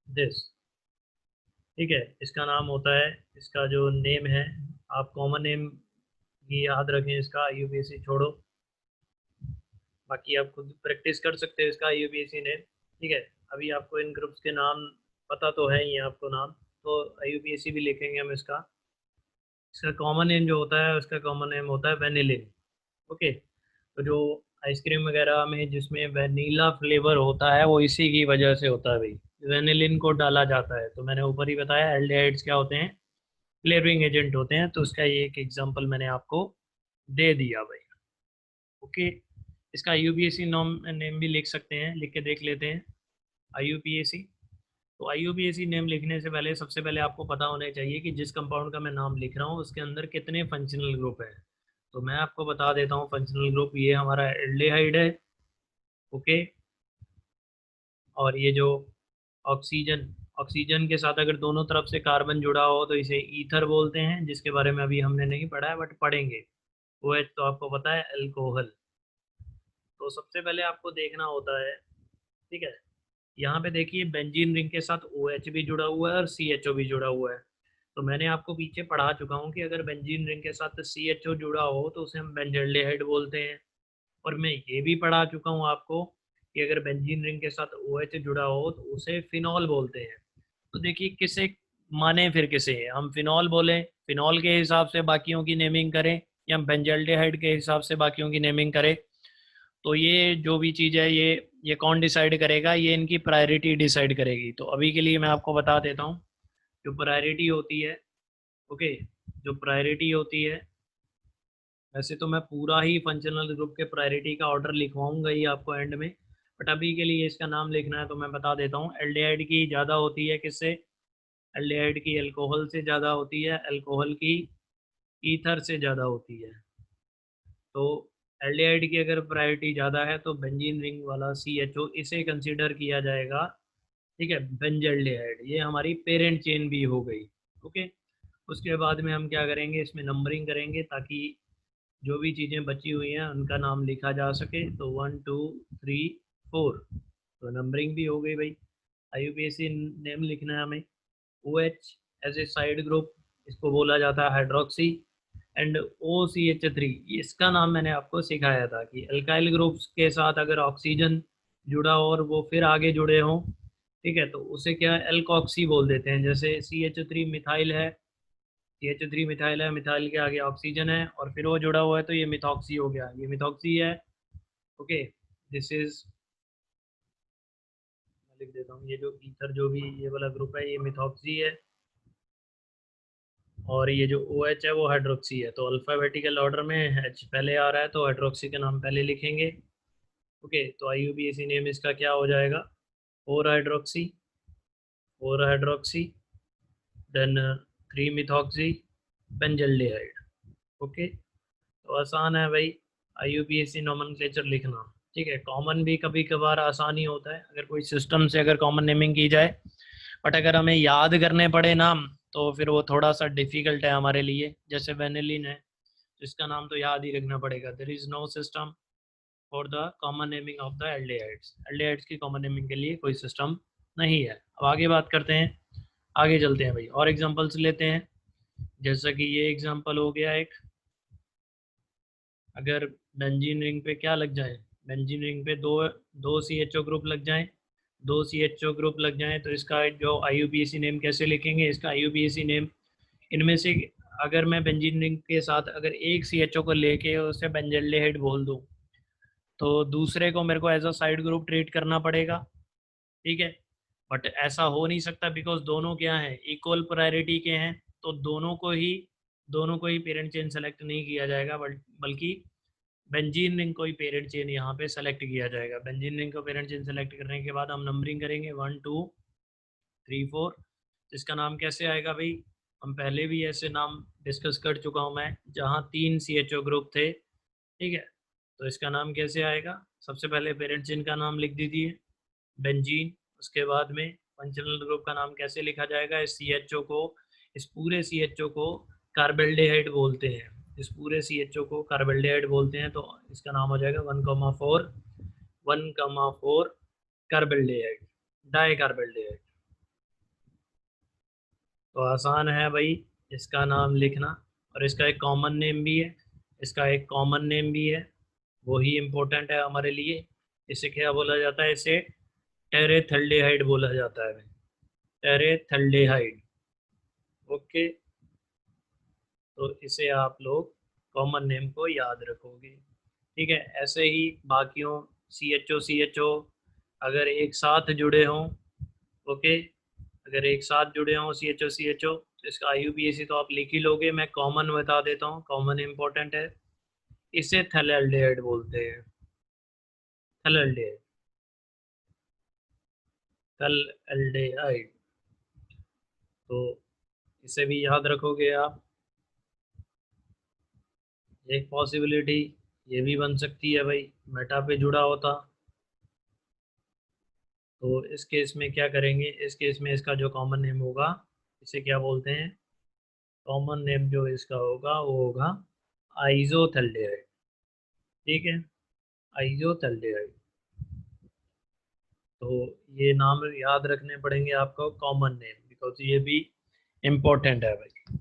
A: दिस, ठीक है, इसका नाम होता है, इसका जो नेम है, आप कॉमन नेम ये याद रखें इसका, IUPAC छोड़ो, बाकी आप खुद प्रैक्टिस कर सकते हैं इसका IUPAC नेम। ठीक है, अभी आपको इन ग्रुप्स के नाम पता तो है ही आपको नाम, तो IUPAC भी लिखेंगे हम इसका। इसका कॉमन नेम जो होता है, उसका कॉमन नेम होता है वेनिलिन, ओके। तो जो आइसक्रीम वगैरह में जिसमें वेनिला फ्लेवर होता है वो इसी की वजह से होता है भाई, वेनिलिन को डाला जाता है। तो मैंने ऊपर ही बताया एल्डिहाइड्स क्या होते हैं, फ्लेवरिंग एजेंट होते हैं। तो उसका ये एक एग्जांपल मैंने आपको दे दिया भाई, ओके। इसका IUPAC नॉम नेम भी लिख सकते हैं, लिख के देख लेते हैं IUPAC। तो IUPAC नेम लिखने से पहले सबसे पहले आपको पता होना चाहिए कि जिस कंपाउंड का मैं नाम लिख रहा हूँ उसके अंदर कितने फंक्शनल ग्रुप है। तो मैं आपको बता देता हूँ फंक्शनल ग्रुप, ये हमारा एल्डिहाइड है, ओके। और ये जो ऑक्सीजन, ऑक्सीजन के साथ अगर दोनों तरफ से कार्बन जुड़ा हो तो इसे ईथर बोलते हैं, जिसके बारे में अभी हमने नहीं पढ़ा है बट पढ़ेंगे। OH तो आपको पता है, अल्कोहल। तो सबसे पहले आपको देखना होता है, ठीक है, यहाँ पे देखिए बेंजीन रिंग के साथ OH भी जुड़ा हुआ है और CHO भी जुड़ा हुआ है। तो मैंने आपको पीछे पढ़ा चुका हूँ कि अगर बेंजीन रिंग के साथ CHO जुड़ा हो तो उसे हम बेंजल्डिहाइड बोलते हैं। और मैं ये भी पढ़ा चुका हूँ आपको कि अगर बेंजीन रिंग के साथ OH जुड़ा हो तो उसे फिनॉल बोलते हैं। तो देखिए किसे माने, फिर किसे हम फिनॉल बोलें, फिनॉल के हिसाब से बाकियों की नेमिंग करें, या हम बेंजल्डिहाइड के हिसाब से बाकियों की नेमिंग करें। तो ये जो भी चीज़ है ये कौन डिसाइड करेगा, ये इनकी प्रायोरिटी डिसाइड करेगी। तो अभी के लिए मैं आपको बता देता हूँ, जो प्रायोरिटी होती है, ओके, जो प्रायोरिटी होती है, वैसे तो मैं पूरा ही फंक्शनल ग्रुप के प्रायोरिटी का ऑर्डर लिखवाऊंगा ही आपको एंड में, बट अभी के लिए इसका नाम लिखना है तो मैं बता देता हूँ। एल्डिहाइड की ज़्यादा होती है किससे, एल्डिहाइड की अल्कोहल से ज़्यादा होती है, अल्कोहल की ईथर से ज़्यादा होती है। तो एल्डिहाइड की अगर प्रायोरिटी ज़्यादा है तो बेंजीन रिंग वाला CHO इसे कंसीडर किया जाएगा। ठीक है, बेंजल्डिहाइड, ये हमारी पेरेंट चेन भी हो गई, ओके। उसके बाद में हम क्या करेंगे, इसमें नंबरिंग करेंगे ताकि जो भी चीज़ें बची हुई हैं उनका नाम लिखा जा सके। तो 1 2 3 4, तो नंबरिंग भी हो गई भाई। IUPAC नेम लिखना है हमें। OH as a side group, इसको बोला जाता है हाइड्रोक्सी। एंड OCH3, इसका नाम मैंने आपको सिखाया था कि अल्काइल ग्रुप्स के साथ अगर ऑक्सीजन जुड़ा हो और वो फिर आगे जुड़े हों, ठीक है, तो उसे क्या एल्कोक्सी बोल देते हैं। जैसे CH3 मिथाइल है, CH3 मिथाइल है, मिथाइल के आगे ऑक्सीजन है और फिर वो जुड़ा हुआ है, तो ये मिथॉक्सी हो गया, ये मिथॉक्सी है। ओके, दिस इज, मैं लिख देता हूँ, ये जो ईथर जो भी ये वाला ग्रुप है ये मिथॉक्सी है, और ये जो OH है वो हाइड्रोक्सी है। तो अल्फ़ाबेटिकल ऑर्डर में H पहले आ रहा है, तो हाइड्रोक्सी का नाम पहले लिखेंगे। ओके, तो IUPAC नेम इसका क्या हो जाएगा, 4 hydroxy, 4 hydroxy, then 3 methoxy benzaldehyde. Okay, तो आसान है भाई IUPAC नोमेनक्लेचर लिखना। ठीक है, कॉमन भी कभी कभार आसानी होता है अगर कोई सिस्टम से अगर कॉमन नेमिंग की जाए, बट अगर हमें याद करने पड़े नाम तो फिर वो थोड़ा सा डिफिकल्ट है हमारे लिए। जैसे वेनिलिन है, तो इसका नाम तो याद ही रखना पड़ेगा। There is no system for the common naming of the aldehydes, aldehydes की कॉमन नेमिंग के लिए कोई सिस्टम नहीं है। अब आगे बात करते हैं, आगे चलते हैं भाई और एग्जांपल्स लेते हैं। जैसा कि ये एग्जांपल हो गया एक, अगर बेंजीन रिंग पे क्या लग जाए, बेंजीन रिंग पे दो दो CHO ग्रुप लग जाए, दो CHO ग्रुप लग जाए, तो इसका जो IUPAC नेम कैसे लिखेंगे, इसका IUPAC नेम इनमें से अगर मैं बेंजीन रिंग के साथ अगर एक CHO को लेके उसे बेंजल्डेहाइड बोल दूं, तो दूसरे को मेरे को as a side group treat करना पड़ेगा। ठीक है, बट ऐसा हो नहीं सकता बिकॉज दोनों क्या है, इक्वल प्रायोरिटी के हैं, तो दोनों को ही पेरेंट चेन सेलेक्ट नहीं किया जाएगा, बल्कि बेंजीन रिंग को ही पेरेंट चेन यहाँ पे सेलेक्ट किया जाएगा। बेंजीन रिंग को पेरेंट चेन सेलेक्ट करने के बाद हम नंबरिंग करेंगे 1 2 3 4। इसका नाम कैसे आएगा भाई, हम पहले भी ऐसे नाम डिस्कस कर चुका हूँ मैं, जहाँ 3 CHO ग्रुप थे। ठीक है, तो इसका नाम कैसे आएगा, सबसे पहले पेरेंट चेन का नाम लिख दीजिए बेंजीन। उसके बाद में फंक्शनल ग्रुप का नाम कैसे लिखा जाएगा, इस CHO को, इस पूरे CHO को कार्बेल्डिहाइड बोलते हैं, इस पूरे CHO को कार्बेल्डिहाइड बोलते हैं, तो इसका नाम हो जाएगा 1,4 1,4 कार्बेल्डिहाइड, डाई कार्बेल्डिहाइड। तो आसान है भाई इसका नाम लिखना, और इसका एक कॉमन नेम भी है, इसका एक कॉमन नेम भी है, वही इम्पोर्टेंट है हमारे लिए। इसे क्या बोला जाता है, इसे टेरेथल्डेहाइड बोला जाता है, टेरेथल्डेहाइड। ओके, तो इसे आप लोग कॉमन नेम को याद रखोगे। ठीक है, ऐसे ही बाकियों CHO अगर एक साथ जुड़े हों, ओके, अगर एक साथ जुड़े हों CHO तो इसका IUPAC तो आप लिख ही लोगे, मैं कॉमन बता देता हूँ, कॉमन इंपॉर्टेंट है। इसे थैलेल्डिहाइड बोलते हैं, थैलेल्डिहाइड, थैलेल्डिहाइड। तो इसे भी याद रखोगे आप। एक पॉसिबिलिटी ये भी बन सकती है भाई, मेटा पे जुड़ा होता, तो इस केस में क्या करेंगे, इस केस में इसका जो कॉमन नेम होगा, इसे क्या बोलते हैं, कॉमन नेम जो इसका होगा वो होगा आइजोथैल्डेहाइड। ठीक है, आइजोथैल्डेहाइड। तो ये नाम याद रखने पड़ेंगे आपको, कॉमन नेम, बिकॉज ये भी इम्पोर्टेंट है भाई।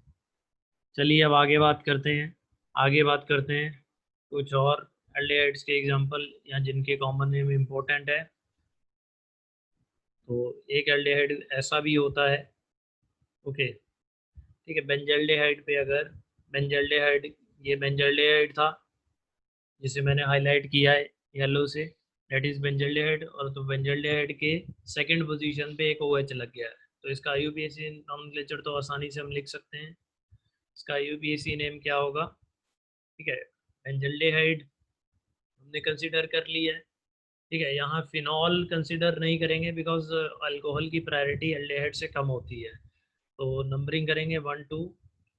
A: चलिए अब आगे बात करते हैं, आगे बात करते हैं कुछ और एल्डिहाइड्स के एग्जांपल या जिनके कॉमन नेम इम्पोर्टेंट है। तो एक एल्डिहाइड ऐसा भी होता है, ओके, ठीक है, बेंजल्डेहाइड पे अगर बेंजल्डेहाइड, ये बेंजल्डेहाइड था जिसे मैंने हाईलाइट किया है येलो से, दैट इज बेंजल्डेहाइड, और तो बेंजल्डेहाइड के सेकंड पोजीशन पे एक OH लग गया है, तो इसका IUPAC नॉमेनक्लेचर तो आसानी से हम लिख सकते हैं। इसका IUPAC नेम क्या होगा, ठीक है, बेंजल्डेहाइड हमने कंसीडर कर लिया है। ठीक है, यहाँ फिनॉल कंसीडर नहीं करेंगे बिकॉज अल्कोहल की प्रायोरिटी एल्डिहाइड से कम होती है, तो नंबरिंग करेंगे 1 2,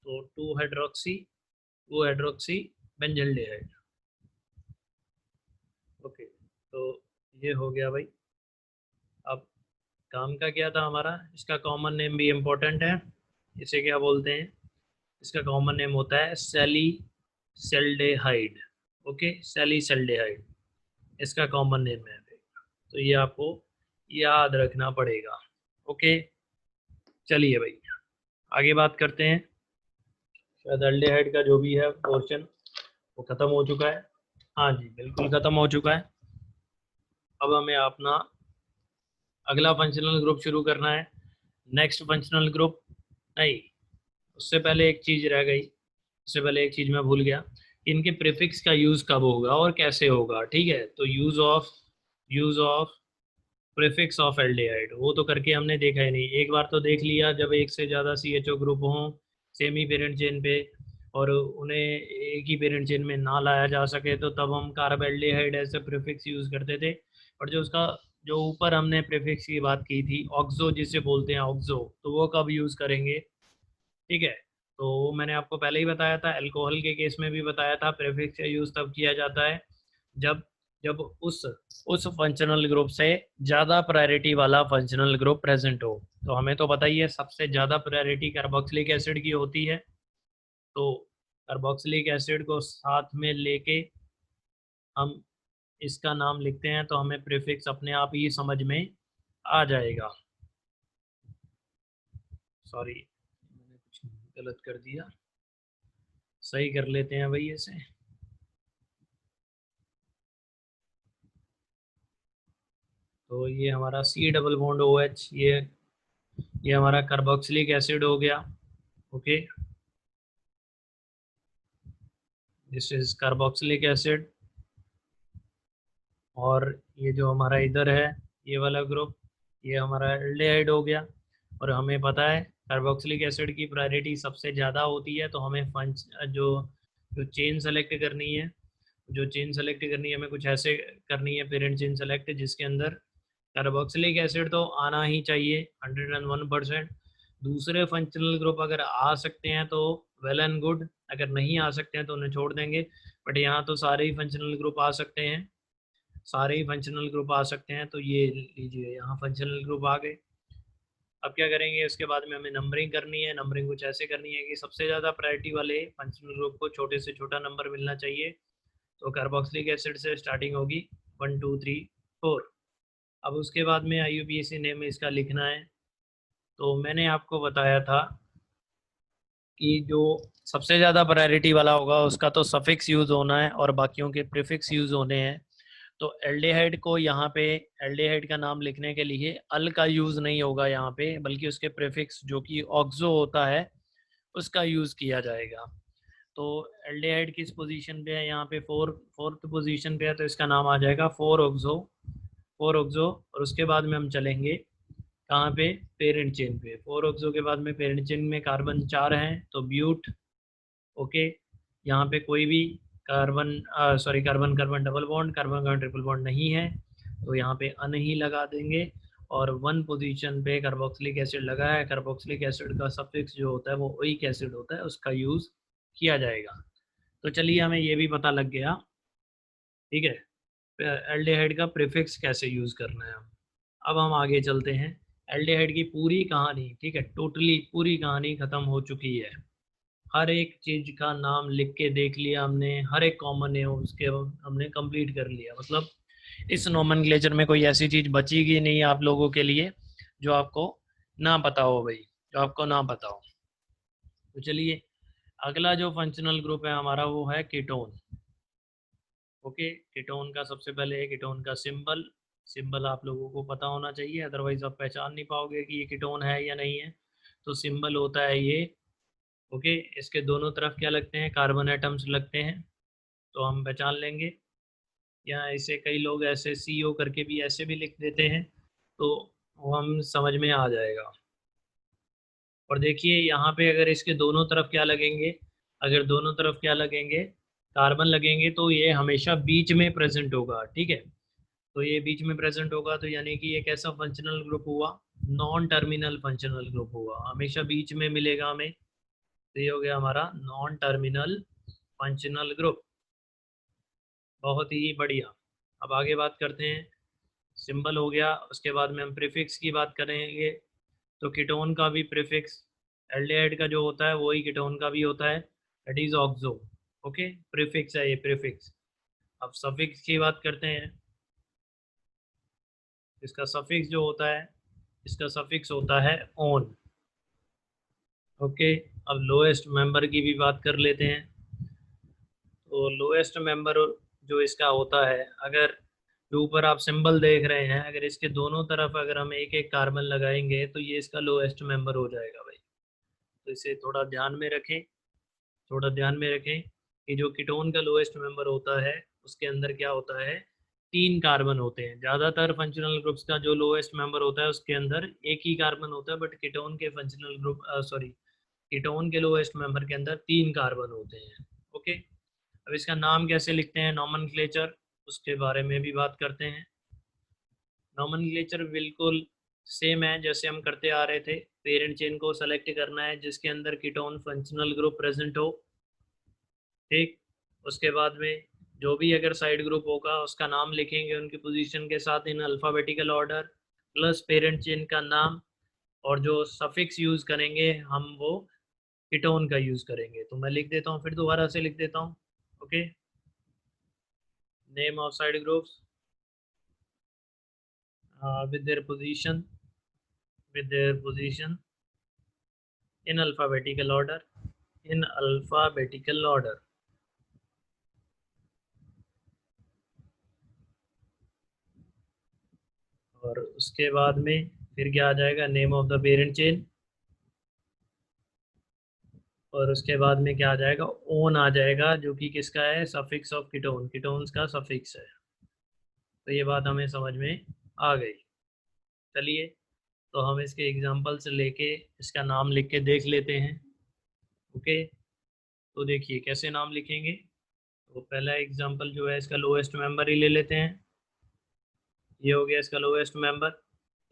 A: तो 2 हाइड्रोक्सी, 2 हाइड्रोक्सी बेंजल्डेहाइड। ओके, तो ये हो गया भाई। अब काम का क्या था हमारा, इसका कॉमन नेम भी इम्पोर्टेंट है, इसे क्या बोलते हैं, इसका कॉमन नेम होता है सैलिसल्डेहाइड। ओके, सैलिसल्डेहाइड इसका कॉमन नेम है, तो ये आपको याद रखना पड़ेगा। ओके, चलिए भाई आगे बात करते हैं। शायद एल्डिहाइड का जो भी है पोर्शन वो ख़त्म हो चुका है। हाँ जी, बिल्कुल ख़त्म हो चुका है। अब हमें अपना अगला फंक्शनल ग्रुप शुरू करना है। नेक्स्ट फंक्शनल ग्रुप नहीं, उससे पहले एक चीज़ रह गई, उससे पहले एक चीज़ मैं भूल गया। इनके प्रीफिक्स का यूज़ कब होगा और कैसे होगा, ठीक है। तो use of prefix of aldehyde वो तो करके हमने देखा ही नहीं। एक बार तो देख लिया, जब एक से ज़्यादा CHO ग्रुप हों सेम ही पेरेंट चेन पे और उन्हें एक ही पेरेंट चेन में ना लाया जा सके, तो तब हम कार्बेल्डिहाइड ऐसे प्रीफिक्स यूज़ करते थे। और जो उसका जो ऊपर हमने प्रीफिक्स की बात की थी, ऑक्सो जिसे बोलते हैं ऑक्सो, तो वो कब यूज़ करेंगे, ठीक है। तो वो मैंने आपको पहले ही बताया था, अल्कोहल के केस में भी बताया था, प्रीफिक्स का यूज़ तब किया जाता है जब जब उस फंक्शनल ग्रुप से ज़्यादा प्रायोरिटी वाला फंक्शनल ग्रुप प्रेजेंट हो। तो हमें तो पता ही है सबसे ज़्यादा प्रायोरिटी कार्बोक्सिलिक एसिड की होती है। तो कार्बोक्सिलिक एसिड को साथ में लेके हम इसका नाम लिखते हैं, तो हमें प्रीफिक्स अपने आप ही समझ में आ जाएगा। सॉरी, मैंने कुछ गलत कर दिया, सही कर लेते हैं भाई इसे। तो ये हमारा C डबल बॉन्ड OH, ये हमारा कार्बोक्सिलिक एसिड हो गया। Okay, this is carboxylic acid. और ये जो हमारा इधर है ये वाला ग्रुप, ये हमारा एल्डिहाइड हो गया। और हमें पता है कार्बोक्सिलिक एसिड की प्रायोरिटी सबसे ज़्यादा होती है, तो हमें जो जो चेन सेलेक्ट करनी है, हमें कुछ ऐसे करनी है पेरेंट चेन सेलेक्ट, जिसके अंदर कार्बोक्सिलिक एसिड तो आना ही चाहिए 101%। दूसरे फंक्शनल ग्रुप अगर आ सकते हैं तो वेल एंड गुड, अगर नहीं आ सकते हैं तो उन्हें छोड़ देंगे। बट यहाँ तो सारे ही फंक्शनल ग्रुप आ सकते हैं, तो ये लीजिए यहाँ फंक्शनल ग्रुप आ गए। अब क्या करेंगे, उसके बाद में हमें नंबरिंग करनी है। नंबरिंग कुछ ऐसे करनी है कि सबसे ज़्यादा प्रायोरिटी वाले फंक्शनल ग्रुप को छोटे से छोटा नंबर मिलना चाहिए। तो कार्बोक्सिलिक एसिड से स्टार्टिंग होगी 1 2 3 4। अब उसके बाद में IUPAC नेम इसका लिखना है। तो मैंने आपको बताया था कि जो सबसे ज़्यादा प्रायोरिटी वाला होगा उसका तो सफिक्स यूज़ होना है और बाकियों के प्रीफिक्स यूज़ होने हैं। तो एल्डिहाइड को यहाँ पे एल्डिहाइड का नाम लिखने के लिए अल का यूज़ नहीं होगा यहाँ पे, बल्कि उसके प्रीफिक्स जो कि ऑक्सो होता है उसका यूज़ किया जाएगा। तो एल्डिहाइड किस पोजीशन पे है, यहाँ पे फोर्थ पोजीशन पे है, तो इसका नाम आ जाएगा 4 ऑक्सो। और उसके बाद में हम चलेंगे कहाँ पे, पेरेंट चेन पे। 4 ऑक्सो के बाद में पेरेंट चेन में कार्बन 4 हैं, तो ब्यूट। ओके, यहाँ पे कोई भी carbon carbon carbon double bond, carbon carbon triple bond नहीं है, तो यहाँ पे अन ही लगा देंगे। और 1 पोजीशन पे कार्बोक्सिलिक एसिड लगा है, कार्बोक्सिलिक एसिड का सफिक्स जो होता है वो ओइक एसिड होता है, उसका यूज़ किया जाएगा। तो चलिए हमें ये भी पता लग गया, ठीक है, एल्डिहाइड का प्रीफिक्स कैसे यूज़ करना है। अब हम आगे चलते हैं। एल्डिहाइड की पूरी कहानी, ठीक है, टोटली पूरी कहानी ख़त्म हो चुकी है। हर एक चीज़ का नाम लिख के देख लिया हमने, हर एक कॉमन है उसके हमने कंप्लीट कर लिया। मतलब इस नोमेनक्लेचर में कोई ऐसी चीज़ बचेगी नहीं आप लोगों के लिए जो आपको ना पता हो भाई, जो आपको ना पता हो। तो चलिए, अगला जो फंक्शनल ग्रुप है हमारा वो है कीटोन। ओके, कीटोन का सबसे पहले कीटोन का सिंबल आप लोगों को पता होना चाहिए, अदरवाइज आप पहचान नहीं पाओगे कि ये कीटोन है या नहीं है। तो सिंबल होता है ये। ओके, इसके दोनों तरफ क्या लगते हैं, कार्बन एटम्स लगते हैं, तो हम पहचान लेंगे। या इसे कई लोग ऐसे CO करके भी ऐसे भी लिख देते हैं, तो वो हम समझ में आ जाएगा। और देखिए यहाँ पे अगर इसके दोनों तरफ क्या लगेंगे, अगर दोनों तरफ क्या लगेंगे, कार्बन लगेंगे, तो ये हमेशा बीच में प्रेजेंट होगा, ठीक है। तो ये बीच में प्रेजेंट होगा, तो यानी कि ये कैसा फंक्शनल ग्रुप हुआ, नॉन टर्मिनल फंक्शनल ग्रुप हुआ, हमेशा बीच में मिलेगा हमें। तो ये हो गया हमारा नॉन टर्मिनल फंक्शनल ग्रुप। बहुत ही बढ़िया। अब आगे बात करते हैं, सिंबल हो गया, उसके बाद में हम प्रीफिक्स की बात करेंगे। तो कीटोन का भी प्रीफिक्स एल्डिहाइड का जो होता है वही कीटोन का भी होता है, that is oxo. Okay, prefix है ये प्रीफिक्स। अब सफिक्स की बात करते हैं। इसका सफिक्स जो होता है, इसका सफिक्स होता है ओन। ओके, अब लोएस्ट मेंबर की भी बात कर लेते हैं। तो लोएस्ट मेंबर जो इसका होता है, अगर जो ऊपर आप सिंबल देख रहे हैं, अगर इसके दोनों तरफ अगर हम एक एक कार्बन लगाएंगे तो ये इसका लोएस्ट मेंबर हो जाएगा भाई। तो इसे थोड़ा ध्यान में रखें, थोड़ा ध्यान में रखें कि जो कीटोन का लोएस्ट मेंबर होता है उसके अंदर क्या होता है, 3 कार्बन होते हैं। ज़्यादातर फंक्शनल ग्रुप्स का जो लोएस्ट मेंबर होता है उसके अंदर एक ही कार्बन होता है, बट कीटोन के फंक्शनल ग्रुप सॉरी कीटोन के लोएस्ट मेंबर के अंदर 3 कार्बन होते हैं। ओके, अब इसका नाम कैसे लिखते हैं, नॉमेनक्लेचर, उसके बारे में भी बात करते हैं। नॉमेनक्लेचर बिल्कुल सेम है जैसे हम करते आ रहे थे। पेरेंट चेन को सेलेक्ट करना है जिसके अंदर कीटोन फंक्शनल ग्रुप प्रेजेंट हो, ठीक। उसके बाद में जो भी अगर साइड ग्रुप होगा उसका नाम लिखेंगे उनकी पोजीशन के साथ in alphabetical order, plus parent chain का नाम, और जो सफिक्स यूज़ करेंगे हम वो कीटोन का यूज़ करेंगे। तो मैं लिख देता हूँ, फिर दोबारा से लिख देता हूँ। Okay, name of side groups with their position, with their position in alphabetical order, in alphabetical order। और उसके बाद में फिर क्या आ जाएगा, name of the parent chain, और उसके बाद में क्या आ जाएगा, ओन आ जाएगा, जो कि किसका है, सफिक्स ऑफ कीटोन, कीटोन्स का सफिक्स है। तो ये बात हमें समझ में आ गई। चलिए, तो हम इसके एग्जांपल से लेके इसका नाम लिख के देख लेते हैं। ओके, तो देखिए कैसे नाम लिखेंगे। तो पहला एग्जांपल जो है इसका लोएस्ट मेंबर ही ले लेते हैं। ये हो गया इसका लोएस्ट मेंबर।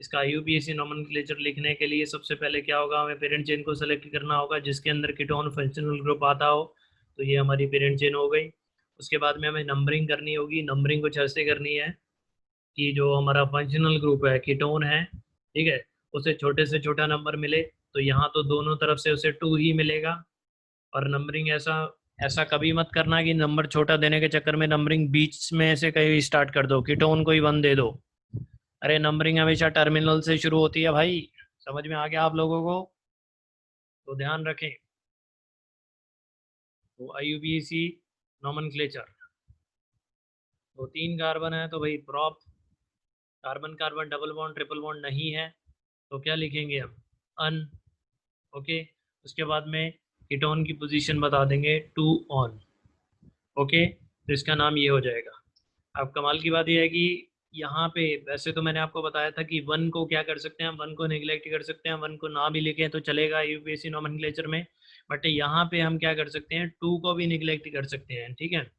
A: इसका यूपीएससी नोमेनक्लेचर लिखने के लिए सबसे पहले क्या होगा, हमें पेरेंट चेन को सेलेक्ट करना होगा जिसके अंदर कीटोन फंक्शनल ग्रुप आता हो। तो ये हमारी पेरेंट चेन हो गई। उसके बाद में हमें नंबरिंग करनी होगी। नंबरिंग कुछ ऐसे करनी है कि जो हमारा फंक्शनल ग्रुप है, कीटोन है, ठीक है, उसे छोटे से छोटा नंबर मिले। तो यहाँ तो दोनों तरफ से उसे 2 ही मिलेगा। और नंबरिंग ऐसा ऐसा कभी मत करना कि नंबर छोटा देने के चक्कर में नंबरिंग बीच में से कहीं स्टार्ट कर दो, कीटोन को ही 1 दे दो। अरे नंबरिंग हमेशा टर्मिनल से शुरू होती है भाई। समझ में आ गया आप लोगों को? तो ध्यान रखें। तो IUPAC नोमेनक्लेचर, तो 3 कार्बन है तो भाई prop carbon carbon double bond triple bond नहीं है, तो क्या लिखेंगे हम, अन। ओके, उसके बाद में कीटोन की पोजीशन बता देंगे 2 ऑन। ओके, तो इसका नाम ये हो जाएगा। अब कमाल की बात यह है कि यहाँ पे वैसे तो मैंने आपको बताया था कि 1 को क्या कर सकते हैं, 1 को निगलेक्ट कर सकते हैं, 1 को ना भी लिखें तो चलेगा यूपीएससी नोमेनक्लेचर में। बट यहाँ पे हम क्या कर सकते हैं, 2 को भी निगलेक्ट कर सकते हैं, ठीक है।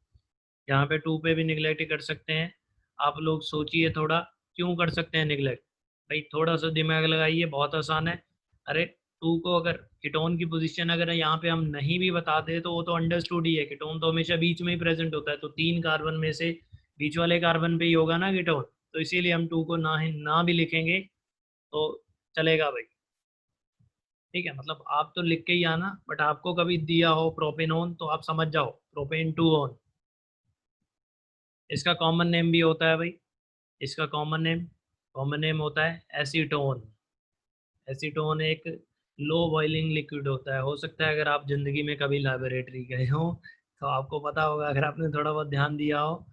A: यहाँ पे 2 पे भी निगलेक्ट कर सकते हैं। आप लोग सोचिए थोड़ा, क्यों कर सकते हैं निगलेक्ट, भाई थोड़ा सा दिमाग लगाइए, बहुत आसान है। अरे 2 को अगर कीटोन की पोजीशन अगर यहाँ पे हम नहीं भी बताते तो वो तो अंडरस्टूड ही है, कीटोन तो हमेशा बीच में ही प्रेजेंट होता है, तो 3 कार्बन में से बीच वाले कार्बन पे ही होगा ना कीटोन। तो इसीलिए हम 2 को ना भी लिखेंगे तो चलेगा भाई, ठीक है। मतलब आप तो लिख के ही आना, बट आपको कभी दिया हो प्रोपेनोन तो आप समझ जाओ, प्रोपेन 2 ऑन। इसका कॉमन नेम भी होता है भाई, इसका कॉमन नेम होता है एसीटोन। एसीटोन एक लो बॉइलिंग लिक्विड होता है। हो सकता है अगर आप ज़िंदगी में कभी लैबोरेटरी गए हो तो आपको पता होगा, अगर आपने थोड़ा बहुत ध्यान दिया हो,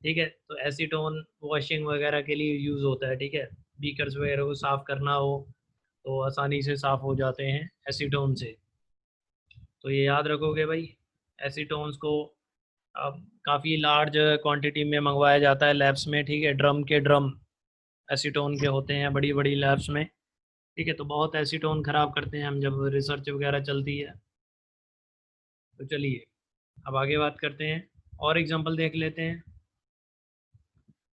A: ठीक है। तो एसीटोन वॉशिंग वगैरह के लिए यूज़ होता है, ठीक है। बीकर्स वगैरह को साफ़ करना हो तो आसानी से साफ़ हो जाते हैं एसीटोन से। तो ये याद रखोगे भाई, एसीटोन्स को अब काफ़ी लार्ज क्वांटिटी में मंगवाया जाता है लैब्स में, ठीक है। ड्रम के ड्रम एसीटोन के होते हैं बड़ी बड़ी लैब्स में, ठीक है। तो बहुत एसीटोन ख़राब करते हैं हम जब रिसर्च वगैरह चलती है। तो चलिए अब आगे बात करते हैं, और एग्जांपल देख लेते हैं,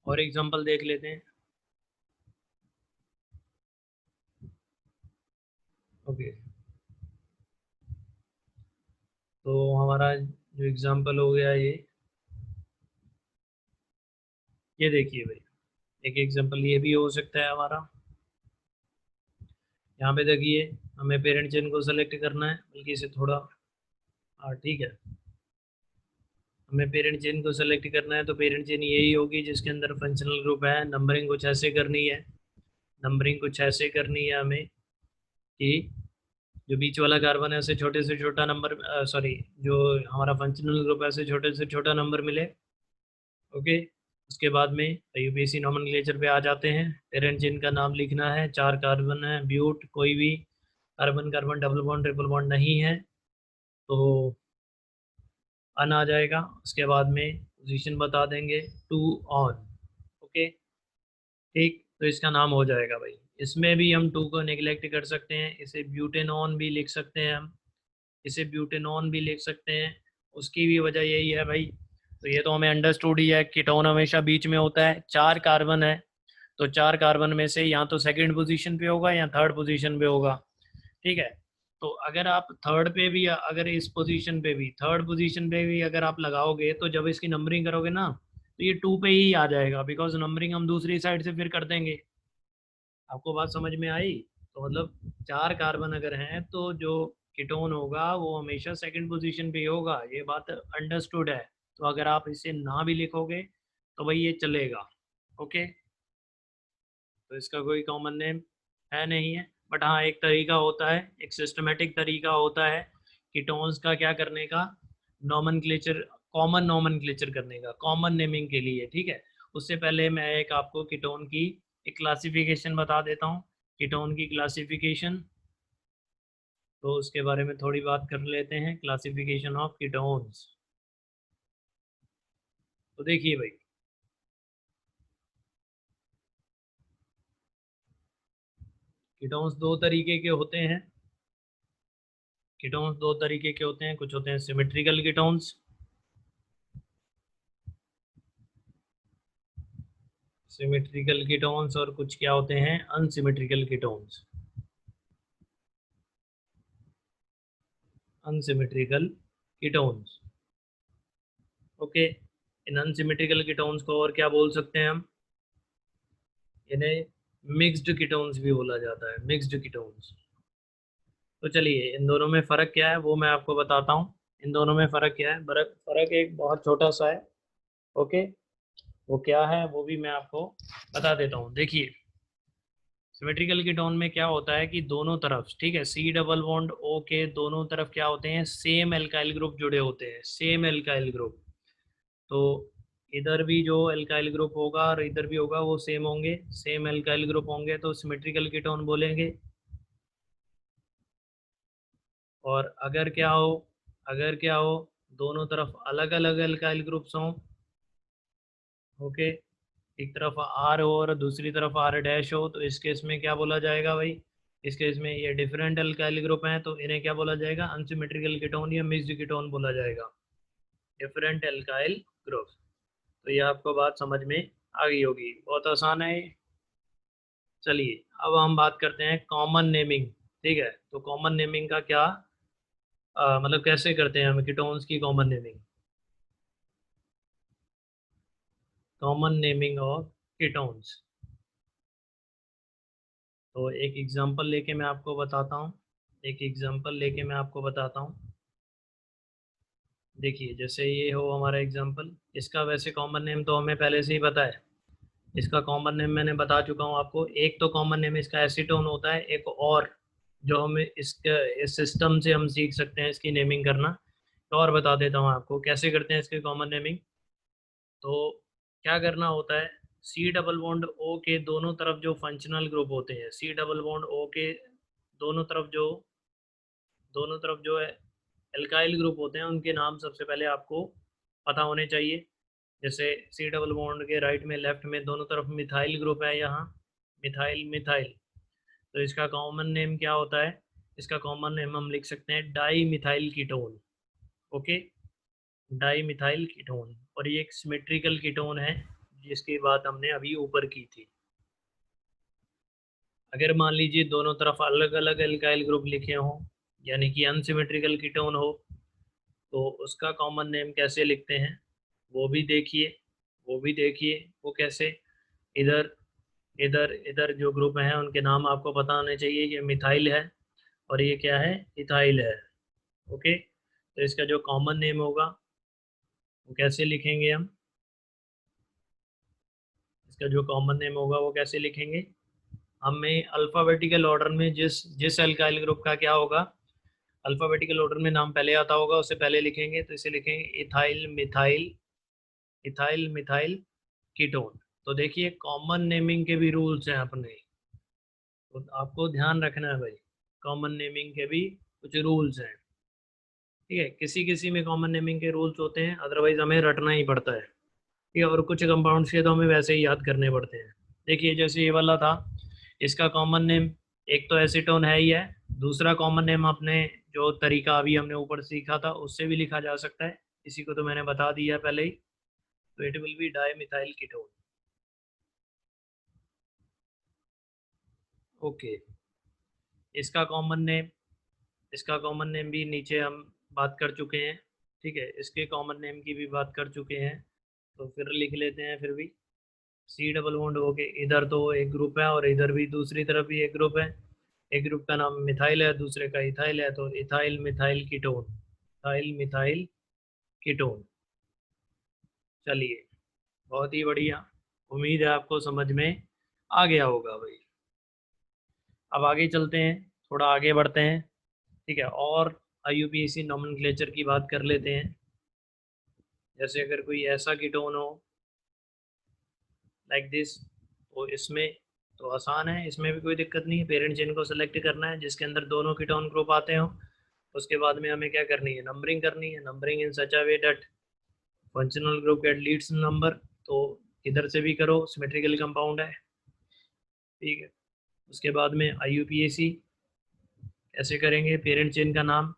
A: और एग्जांपल देख लेते हैं। ओके, तो हमारा जो एग्जांपल हो गया ये देखिए भाई, एक एग्जांपल ये भी हो सकता है हमारा। यहाँ पे देखिए, हमें पेरेंट चेन को सेलेक्ट करना है, बल्कि इसे थोड़ा, हाँ ठीक है, हमें पेरेंट चेन को सेलेक्ट करना है। तो पेरेंट चेन यही होगी जिसके अंदर फंक्शनल ग्रुप है। नंबरिंग कुछ ऐसे करनी है, नंबरिंग कुछ ऐसे करनी है हमें कि जो बीच वाला कार्बन है उसे छोटे से छोटा नंबर, सॉरी, जो हमारा फंक्शनल ग्रुप है उसे छोटे से छोटा नंबर मिले। ओके। उसके बाद में यूपीएससी नोमेनक्लेचर पे आ जाते हैं। पेरेंट चेन का नाम लिखना है। 4 कार्बन है, ब्यूट कोई भी carbon carbon double bond triple bond नहीं है तो अन आ जाएगा। उसके बाद में पोजीशन बता देंगे 2 ऑन। ओके, ठीक, तो इसका नाम हो जाएगा भाई। इसमें भी हम 2 को नेग्लेक्ट कर सकते हैं, इसे ब्यूटेनॉन भी लिख सकते हैं हम, इसे ब्यूटेनॉन भी लिख सकते हैं। उसकी भी वजह यही है भाई, तो ये तो हमें अंडरस्टूड ही है, कीटोन हमेशा बीच में होता है। 4 कार्बन है तो 4 कार्बन में से या तो सेकंड पोजीशन पे होगा या थर्ड पोजीशन पे होगा। ठीक है, तो अगर आप थर्ड पे भी, अगर इस पोजीशन पे भी, थर्ड पोजीशन पे भी अगर आप लगाओगे तो जब इसकी नंबरिंग करोगे ना तो ये 2 पे ही आ जाएगा, बिकॉज नंबरिंग हम दूसरी साइड से फिर कर देंगे। आपको बात समझ में आई? तो मतलब 4 कार्बन अगर हैं तो जो कीटोन होगा वो हमेशा सेकंड पोजीशन पे ही होगा, ये बात अंडरस्टूड है। तो अगर आप इसे ना भी लिखोगे तो भाई ये चलेगा। ओके, तो इसका कोई कॉमन नेम है नहीं है, बट हाँ एक तरीका होता है, एक सिस्टमेटिक तरीका होता है कीटोन्स का क्या करने का, नोमेनक्लेचर, कॉमन नोमेनक्लेचर करने का, कॉमन नेमिंग के लिए। ठीक है, उससे पहले मैं एक आपको कीटोन की एक क्लासिफिकेशन बता देता हूँ। कीटोन की क्लासिफिकेशन, तो उसके बारे में थोड़ी बात कर लेते हैं। क्लासिफिकेशन ऑफ कीटोन्स, तो देखिए भाई, कीटोन्स दो तरीके के होते हैं। कीटोन्स दो तरीके के होते हैं, कुछ होते हैं सिमेट्रिकल कीटोन्स, सिमेट्रिकल कीटोन्स, और कुछ क्या होते हैं unsymmetrical ketones, unsymmetrical ketones. Okay, इन अनसिमेट्रिकल कीटोन्स को और क्या बोल सकते हैं हम, इन्हें मिक्स्ड कीटोन्स भी बोला जाता है, मिक्स्ड कीटोन्स। तो चलिए इन दोनों में फ़र्क क्या है वो मैं आपको बताता हूँ। इन दोनों में फ़र्क क्या है, फ़र्क फ़र्क एक बहुत छोटा सा है। ओके, वो क्या है वो भी मैं आपको बता देता हूँ। देखिए, सिमेट्रिकल कीटोन में क्या होता है कि दोनों तरफ, ठीक है, सी डबल बॉन्ड ओ के दोनों तरफ क्या होते हैं, सेम एल्काइल ग्रुप जुड़े होते हैं, सेम एल्काइल ग्रुप। तो इधर भी जो एल्काइल ग्रुप होगा और इधर भी होगा वो सेम होंगे, सेम एल्काइल ग्रुप होंगे तो सिमेट्रिकल कीटोन बोलेंगे। और अगर क्या हो, अगर क्या हो, दोनों तरफ अलग अलग एल्काइल ग्रुप्स हों, ओके, एक तरफ आर हो और दूसरी तरफ आर डैश हो, तो इस केस में क्या बोला जाएगा भाई, इस केस में ये डिफरेंट एल्काइल ग्रुप हैं तो इन्हें क्या बोला जाएगा, अनसिमेट्रिकल कीटोन या मिक्स्ड कीटोन बोला जाएगा, डिफरेंट एल्काइल ग्रुप। तो ये आपको बात समझ में आ गई होगी, बहुत आसान है ये। चलिए अब हम बात करते हैं कॉमन नेमिंग। ठीक है, तो कॉमन नेमिंग का क्या, मतलब कैसे करते हैं हम कीटोन्स की common naming, common naming of ketones. तो एक एग्जांपल लेके मैं आपको बताता हूँ, एक एग्जांपल लेके मैं आपको बताता हूँ। देखिए जैसे ये हो हमारा एग्जांपल, इसका वैसे कॉमन नेम तो हमें पहले से ही पता है, इसका कॉमन नेम मैंने बता चुका हूँ आपको। एक तो कॉमन नेम इसका एसीटोन होता है, एक और जो हमें इसके इस सिस्टम से हम सीख सकते हैं इसकी नेमिंग करना। तो और बता देता हूँ आपको कैसे करते हैं इसकी कॉमन नेमिंग। तो क्या करना होता है, सी डबल बॉन्ड ओ के दोनों तरफ जो फंक्शनल ग्रुप होते हैं, सी डबल बॉन्ड ओ के दोनों तरफ जो, दोनों तरफ जो है एल्काइल ग्रुप होते हैं उनके नाम सबसे पहले आपको पता होने चाहिए। जैसे सी डबल बॉन्ड के राइट में लेफ्ट में दोनों तरफ मिथाइल ग्रुप है, यहाँ मिथाइल मिथाइल, तो इसका कॉमन नेम क्या होता है, इसका कॉमन नेम हम लिख सकते हैं di methyl ketone. Okay, di methyl ketone, और ये एक सिमेट्रिकल कीटोन है जिसकी बात हमने अभी ऊपर की थी। अगर मान लीजिए दोनों तरफ अलग अलग एल्काइल ग्रुप लिखे हों, यानी कि अनसिमेट्रिकल कीटोन हो, तो उसका कॉमन नेम कैसे लिखते हैं वो भी देखिए, वो भी देखिए वो कैसे। इधर इधर इधर जो ग्रुप हैं उनके नाम आपको पता होने चाहिए, ये मिथाइल है और ये क्या है, इथाइल है। ओके, तो इसका जो कॉमन नेम होगा वो कैसे लिखेंगे हम, इसका जो कॉमन नेम होगा वो कैसे लिखेंगे, हमें अल्फ़ाबेटिकल ऑर्डर में जिस एल्काइल ग्रुप का क्या होगा, अल्फ़ाबेटिकल ऑर्डर में नाम पहले आता होगा उससे पहले लिखेंगे, तो इसे लिखेंगे ethyl methyl, ethyl methyl ketone. तो देखिए कॉमन नेमिंग के भी रूल्स हैं अपने, तो आपको ध्यान रखना है भाई, कॉमन नेमिंग के भी कुछ रूल्स हैं। ठीक है, किसी किसी में कॉमन नेमिंग के रूल्स होते हैं, अदरवाइज हमें रटना ही पड़ता है। ठीक है, और कुछ कंपाउंड्स के तो हमें वैसे ही याद करने पड़ते हैं। देखिए जैसे ये वाला था, इसका कॉमन नेम एक तो एसीटोन है ही है, दूसरा कॉमन नेम अपने जो तरीका अभी हमने ऊपर सीखा था उससे भी लिखा जा सकता है, इसी को तो मैंने बता दिया पहले ही। तो it will B di methyl ketone. Okay, इसका कॉमन नेम, इसका कॉमन नेम भी नीचे हम बात कर चुके हैं। ठीक है, इसके कॉमन नेम की भी बात कर चुके हैं, तो फिर लिख लेते हैं फिर भी। सी डबल बॉन्ड हो के इधर तो एक ग्रुप है और इधर भी दूसरी तरफ भी एक ग्रुप है। एक ग्रुप का नाम मिथाइल है, दूसरे का इथाइल है, तो ethyl methyl ketone, ethyl methyl ketone. चलिए, बहुत ही बढ़िया, उम्मीद है आपको समझ में आ गया होगा भाई। अब आगे चलते हैं, थोड़ा आगे बढ़ते हैं। ठीक है, और आईयूपीएसी नोमेनक्लेचर की बात कर लेते हैं। जैसे अगर कोई ऐसा कीटोन हो लाइक दिस, तो इसमें तो आसान है, इसमें भी कोई दिक्कत नहीं है। पेरेंट चेन को सेलेक्ट करना है जिसके अंदर दोनों कीटोन ग्रुप आते हो। उसके बाद में हमें क्या करनी है, नंबरिंग करनी है। Numbering in such a way that functional group get leads number. तो इधर से भी करो, सिमेट्रिकल कंपाउंड है। ठीक है, उसके बाद में आईयूपीएसी ऐसे करेंगे, पेरेंट चेन का नाम,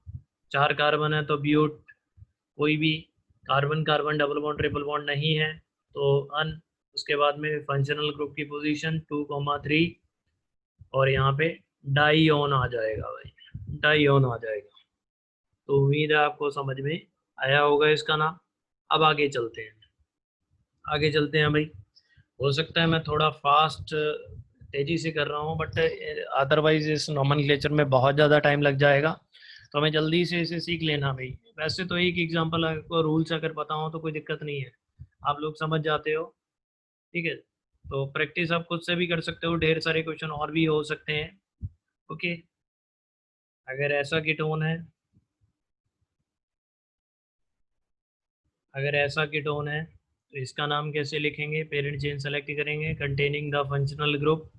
A: 4 कार्बन है तो ब्यूट, कोई भी carbon carbon double bond triple bond नहीं है तो अन। उसके बाद में फंक्शनल ग्रुप की पोजीशन 2,3, और यहाँ पे डाई ऑन आ जाएगा भाई, डाई ऑन आ जाएगा। तो उम्मीद है आपको समझ में आया होगा इसका नाम। अब आगे चलते हैं, आगे चलते हैं भाई। हो सकता है मैं थोड़ा फास्ट तेजी से कर रहा हूँ, बट अदरवाइज इस नोमेनक्लेचर में बहुत ज़्यादा टाइम लग जाएगा, तो हमें जल्दी से इसे सीख लेना भाई। वैसे तो एक एग्जांपल आपको रूल्स अगर पता हो तो कोई दिक्कत नहीं है, आप लोग समझ जाते हो। ठीक है, तो प्रैक्टिस आप खुद से भी कर सकते हो, ढेर सारे क्वेश्चन और भी हो सकते हैं। ओके, अगर ऐसा कीटोन है, अगर ऐसा कीटोन है तो इसका नाम कैसे लिखेंगे, पेरेंट चेन सेलेक्ट करेंगे कंटेनिंग द फंक्शनल ग्रुप।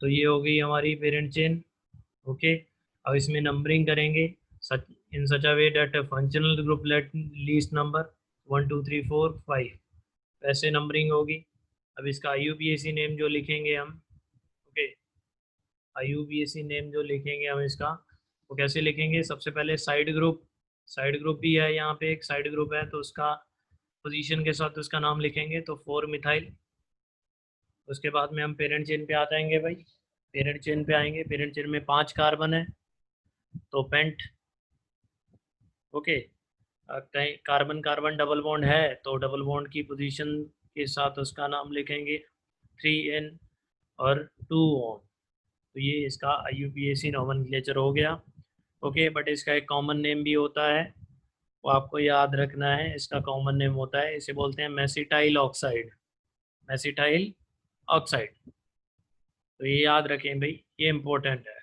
A: तो ये हो गई हमारी पेरेंट चेन। ओके, अब इसमें नंबरिंग करेंगे such in such a way that functional group get least number 1 2 3 4 5, ऐसे नंबरिंग होगी। अब इसका आईयूपीएसी नेम जो लिखेंगे हम, ओके, आईयूपीएसी नेम जो लिखेंगे हम इसका, वो कैसे लिखेंगे, सबसे पहले साइड ग्रुप, साइड ग्रुप भी है यहाँ पे, एक साइड ग्रुप है तो उसका पोजीशन के साथ उसका नाम लिखेंगे, तो 4 मिथाइल। उसके बाद में हम पेरेंट चेन पे आ जाएंगे भाई, पेरेंट चेन पे आएंगे, पेरेंट चेन में 5 कार्बन है तो पेंट। ओके, कहीं कार्बन कार्बन डबल बॉन्ड है तो डबल बॉन्ड की पोजीशन के साथ उसका नाम लिखेंगे 3N और 2 ऑन। तो ये इसका आईयूपीएसी नोमेनक्लेचर हो गया। ओके, बट इसका एक कॉमन नेम भी होता है, वो आपको याद रखना है। इसका कॉमन नेम होता है, इसे बोलते हैं मेसिटाइल ऑक्साइड, मेसिटाइल ऑक्साइड। तो ये याद रखें भाई, ये इंपॉर्टेंट है,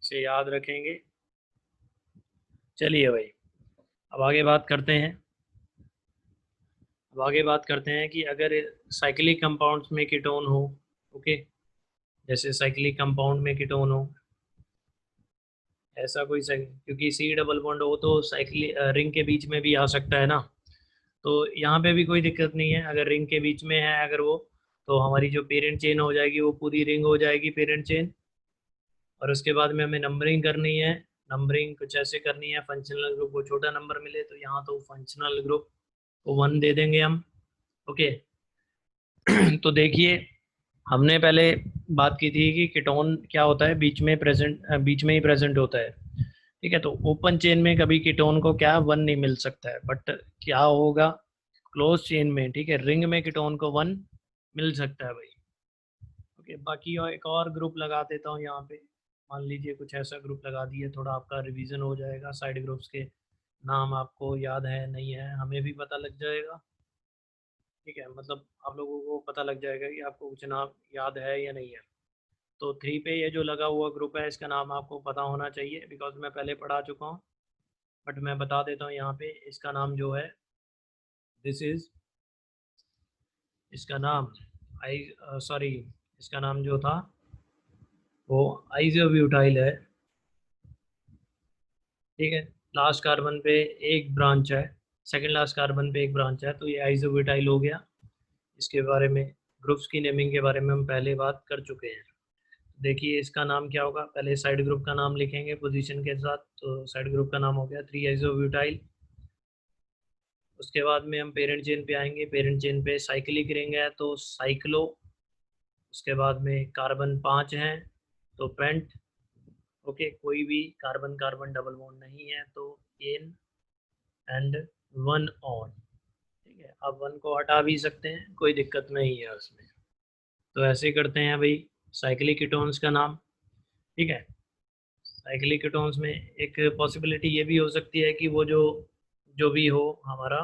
A: इसे याद रखेंगे। चलिए भाई, अब आगे बात करते हैं, अब आगे बात करते हैं कि अगर साइक्लिक कंपाउंड्स में कीटोन हो, ओके, जैसे साइक्लिक कंपाउंड में कीटोन हो, ऐसा कोई क्योंकि सी डबल बॉन्ड हो तो साइक्लिक रिंग के बीच में भी आ सकता है ना, तो यहाँ पे भी कोई दिक्कत नहीं है। अगर रिंग के बीच में है अगर वो, तो हमारी जो पेरेंट चेन हो जाएगी वो पूरी रिंग हो जाएगी पेरेंट चेन। और उसके बाद में हमें नंबरिंग करनी है, नंबरिंग कुछ ऐसे करनी है, फंक्शनल ग्रुप को छोटा नंबर मिले तो यहाँ तो फंक्शनल ग्रुप को 1 दे देंगे हम। ओके, तो देखिए हमने पहले बात की थी कि कीटोन क्या होता है, बीच में प्रेजेंट, बीच में ही प्रेजेंट होता है। ठीक है, तो ओपन चेन में कभी कीटोन को क्या 1 नहीं मिल सकता है, बट क्या होगा क्लोज चेन में, ठीक है, रिंग में कीटोन को 1 मिल सकता है भाई। ओके, बाकी और एक और ग्रुप लगा देता हूँ यहाँ पे, मान लीजिए कुछ ऐसा ग्रुप लगा दिए, थोड़ा आपका रिवीजन हो जाएगा, साइड ग्रुप्स के नाम आपको याद है नहीं है हमें भी पता लग जाएगा। ठीक है, मतलब आप लोगों को पता लग जाएगा कि आपको कुछ नाम याद है या नहीं है। तो 3 पे ये जो लगा हुआ ग्रुप है इसका नाम आपको पता होना चाहिए, बिकॉज मैं पहले पढ़ा चुका हूँ, बट मैं बता देता हूँ यहाँ पे। इसका नाम जो है, दिस इज, इसका नाम आई सॉरी, इसका नाम जो था वो आइसोब्यूटाइल है। ठीक है, लास्ट कार्बन पे एक ब्रांच है, सेकंड लास्ट कार्बन पे एक ब्रांच है, तो ये आइसोब्यूटाइल हो गया। इसके बारे में, ग्रुप्स की नेमिंग के बारे में हम पहले बात कर चुके हैं। देखिए इसका नाम क्या होगा, पहले साइड ग्रुप का नाम लिखेंगे पोजीशन के साथ। तो साइड ग्रुप का नाम हो गया 3 आइसोब्यूटाइल। उसके बाद में हम पेरेंट चेन पे आएंगे, पेरेंट चेन पे साइक्लिक रिंग है तो साइक्लो। उसके बाद में कार्बन 5 हैं तो पेंट। ओके, कोई भी कार्बन कार्बन डबल बॉन्ड नहीं है तो एन एंड 1 ऑन। ठीक है, अब 1 को हटा भी सकते हैं, कोई दिक्कत नहीं है उसमें। तो ऐसे करते हैं भाई साइक्लिक कीटोन्स का नाम। ठीक है, साइक्लिक कीटोन्स में एक पॉसिबिलिटी ये भी हो सकती है कि वो जो जो भी हो हमारा,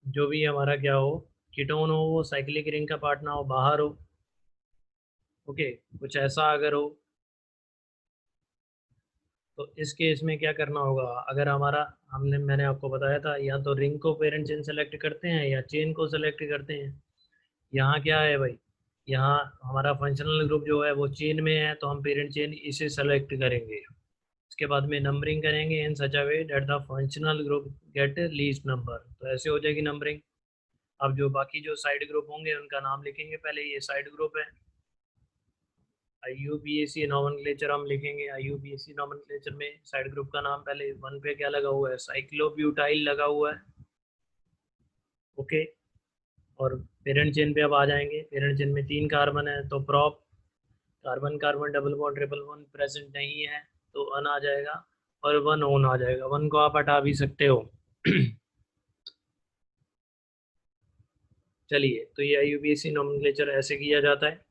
A: जो भी हमारा क्या हो, कीटोन हो, वो साइक्लिक रिंग का पार्ट ना हो, बाहर हो। ओके, कुछ ऐसा अगर हो तो इस केस में क्या करना होगा, अगर हमारा, मैंने आपको बताया था, या तो रिंग को पेरेंट चेन सेलेक्ट करते हैं या चेन को सेलेक्ट करते हैं। यहाँ क्या है भाई, यहाँ हमारा फंक्शनल ग्रुप जो है वो चेन में है तो हम पेरेंट चेन इसे सेलेक्ट करेंगे। इसके बाद में नंबरिंग करेंगे in such a way that the functional group get least number, तो ऐसे हो जाएगी नंबरिंग। अब जो बाकी जो साइड ग्रुप होंगे उनका नाम लिखेंगे, पहले ये साइड ग्रुप है, IUPAC नॉमेनक्लेचर हम लिखेंगे। IUPAC नॉमेनक्लेचर में साइड ग्रुप का नाम, पहले 1 पे क्या लगा हुआ है, साइक्लोब्यूटाइल लगा हुआ है। ओके, और पेरेंट चेन पे अब आ जाएंगे, पेरेंट चेन में 3 कार्बन है तो prop, carbon carbon double bond triple bond present नहीं है तो अन आ जाएगा, और 1 ऑन आ जाएगा। 1 को आप हटा भी सकते हो। चलिए, तो ये IUPAC नॉमेनक्लेचर ऐसे किया जाता है।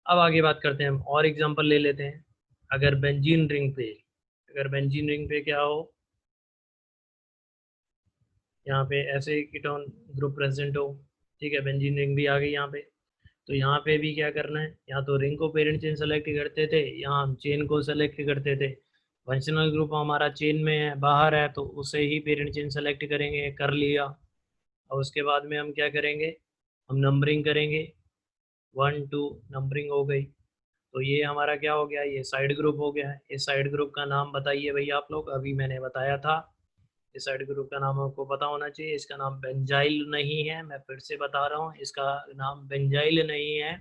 A: अब आगे बात करते हैं हम, और एग्जांपल ले लेते हैं। अगर बेंजीन रिंग पे, अगर बेंजीन रिंग पे क्या हो, यहाँ पे ऐसे कीटोन ग्रुप प्रेजेंट हो। ठीक है, बेंजीन रिंग भी आ गई यहाँ पे। तो यहाँ पे भी क्या करना है, यहाँ तो रिंग को पेरेंट चेन सेलेक्ट करते थे, यहाँ हम चेन को सेलेक्ट करते थे। फंक्शनल ग्रुप हमारा चेन में है, बाहर है, तो उसे ही पेरेंट चेन सेलेक्ट करेंगे, कर लिया। और उसके बाद में हम क्या करेंगे, हम नंबरिंग करेंगे, 1 2 नंबरिंग हो गई। तो ये हमारा क्या हो गया, ये साइड ग्रुप हो गया है। इस साइड ग्रुप का नाम बताइए भैया आप लोग, अभी मैंने बताया था। इस साइड ग्रुप का नाम आपको पता होना चाहिए। इसका नाम बेंजाइल नहीं है, मैं फिर से बता रहा हूँ, इसका नाम बेंजाइल नहीं है,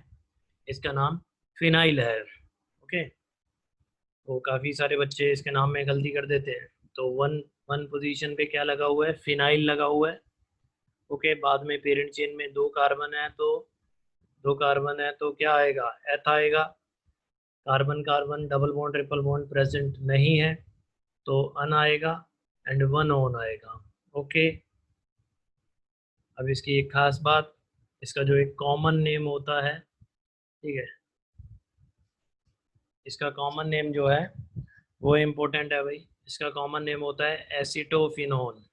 A: इसका नाम फिनाइल है। ओके, तो काफ़ी सारे बच्चे इसके नाम में गलती कर देते हैं। तो वन वन पोजीशन पे क्या लगा हुआ है, फिनाइल लगा हुआ है। ओके, बाद में पेरेंट चेन में 2 कार्बन है तो 2 कार्बन है तो क्या आएगा, एथ आएगा। Carbon carbon double bond triple bond present नहीं है तो अन आएगा, एंड 1 ऑन आएगा। ओके, अब इसकी एक खास बात, इसका जो एक कॉमन नेम होता है, ठीक है, इसका कॉमन नेम जो है वो इम्पोर्टेंट है भाई। इसका कॉमन नेम होता है एसिटोफिनोन,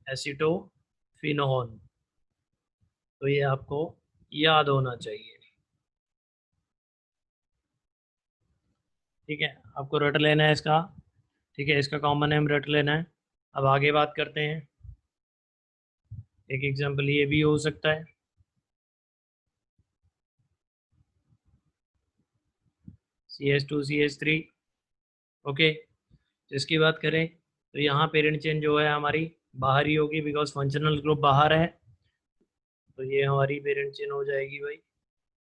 A: एसिटोफिनोन। तो ये आपको याद होना चाहिए। ठीक है, आपको रट लेना है इसका। ठीक है, इसका कॉमन नेम रट लेना है। अब आगे बात करते हैं, एक एग्जांपल ये भी हो सकता है, CH2CH3। ओके, इसकी बात करें तो यहाँ पेरेंट चेन जो है हमारी बाहर ही होगी, बिकॉज फंक्शनल ग्रुप बाहर है। तो ये हमारी पेरेंट चेन हो जाएगी भाई,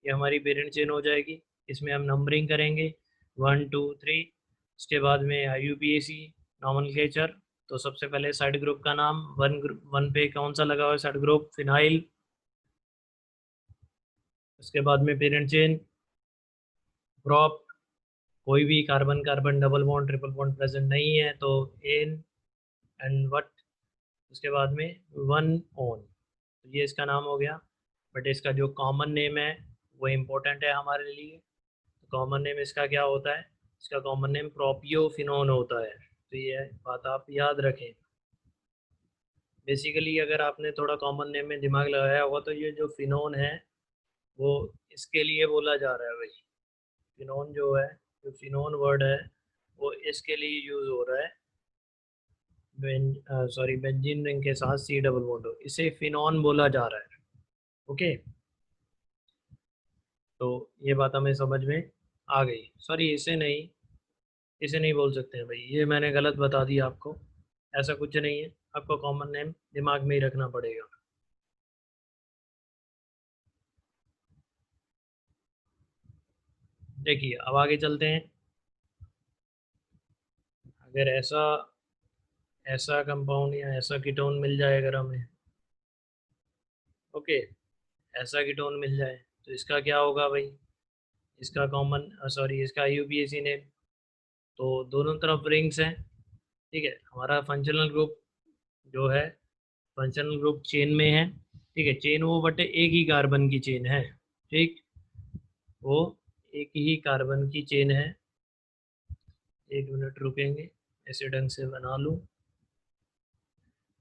A: ये हमारी पेरेंट चेन हो जाएगी। इसमें हम नंबरिंग करेंगे 1 2 3। उसके बाद में IUPAC नॉमेनक्लेचर। तो सबसे पहले साइड ग्रुप का नाम, 1 पे कौन सा लगा हुआ है साइड ग्रुप, फिनाइल। उसके बाद में पेरेंट चेन, प्रॉप, कोई भी carbon carbon double bond triple bond present नहीं है तो एन एंड वट। उसके बाद में 1 ऑन। तो ये इसका नाम हो गया। बट इसका जो कॉमन नेम है वो इम्पोर्टेंट है हमारे लिए। तो कॉमन नेम इसका क्या होता है, इसका कॉमन नेम प्रोपियोफिनोन होता है। तो ये बात आप याद रखें। बेसिकली अगर आपने थोड़ा कॉमन नेम में दिमाग लगाया होगा तो ये जो फिनोन है वो इसके लिए बोला जा रहा है भाई। फिनोन जो है, जो फिनोन वर्ड है वो इसके लिए यूज हो रहा है। बेंजीन रिंग के साथ सी डबल बॉन्ड हो, इसे फिनोन बोला जा रहा है। ओके, तो ये बात हमें समझ में आ गई। सॉरी, इसे नहीं बोल सकते हैं भाई, ये मैंने गलत बता दिया आपको। ऐसा कुछ नहीं है, आपको कॉमन नेम दिमाग में ही रखना पड़ेगा। देखिए अब आगे चलते हैं। अगर ऐसा ऐसा कंपाउंड या ऐसा कीटोन मिल जाए अगर हमें, ओके, ऐसा कीटोन मिल जाए तो इसका क्या होगा भाई? इसका कॉमन सॉरी इसका यूपीएसी नेम, तो दोनों तरफ रिंग्स हैं। ठीक है, हमारा फंक्शनल ग्रुप जो है, फंक्शनल ग्रुप चेन में है। ठीक है, चेन वो बटे एक ही कार्बन की चेन है। ठीक, वो एक ही कार्बन की चेन है। एक मिनट रुकेंगे, ऐसे ढंग से बना लूँ।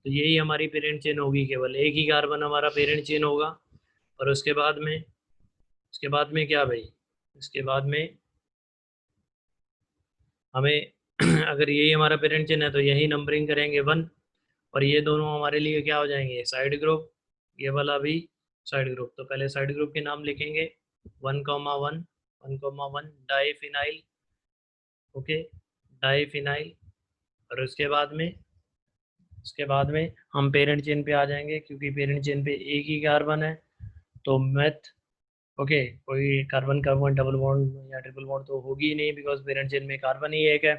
A: तो यही हमारी पेरेंट चेन होगी, केवल एक ही कार्बन हमारा पेरेंट चेन होगा। और उसके बाद में क्या भाई? उसके बाद में हमें अगर यही हमारा पेरेंट चेन है तो यही नंबरिंग करेंगे 1। और ये दोनों हमारे लिए क्या हो जाएंगे? Side group. ये वाला भी साइड ग्रुप। तो पहले साइड ग्रुप के नाम लिखेंगे, 1,1, 1,1 डाईफिनाइल। Okay, diphenyl. और उसके बाद में हम पेरेंट चेन पे आ जाएंगे, क्योंकि पेरेंट चेन पे एक ही कार्बन है तो मेथ। ओके, कोई कार्बन कार्बन डबल बॉन्ड या ट्रिपल बॉन्ड तो होगी ही नहीं, बिकॉज पेरेंट चेन में कार्बन ही एक है।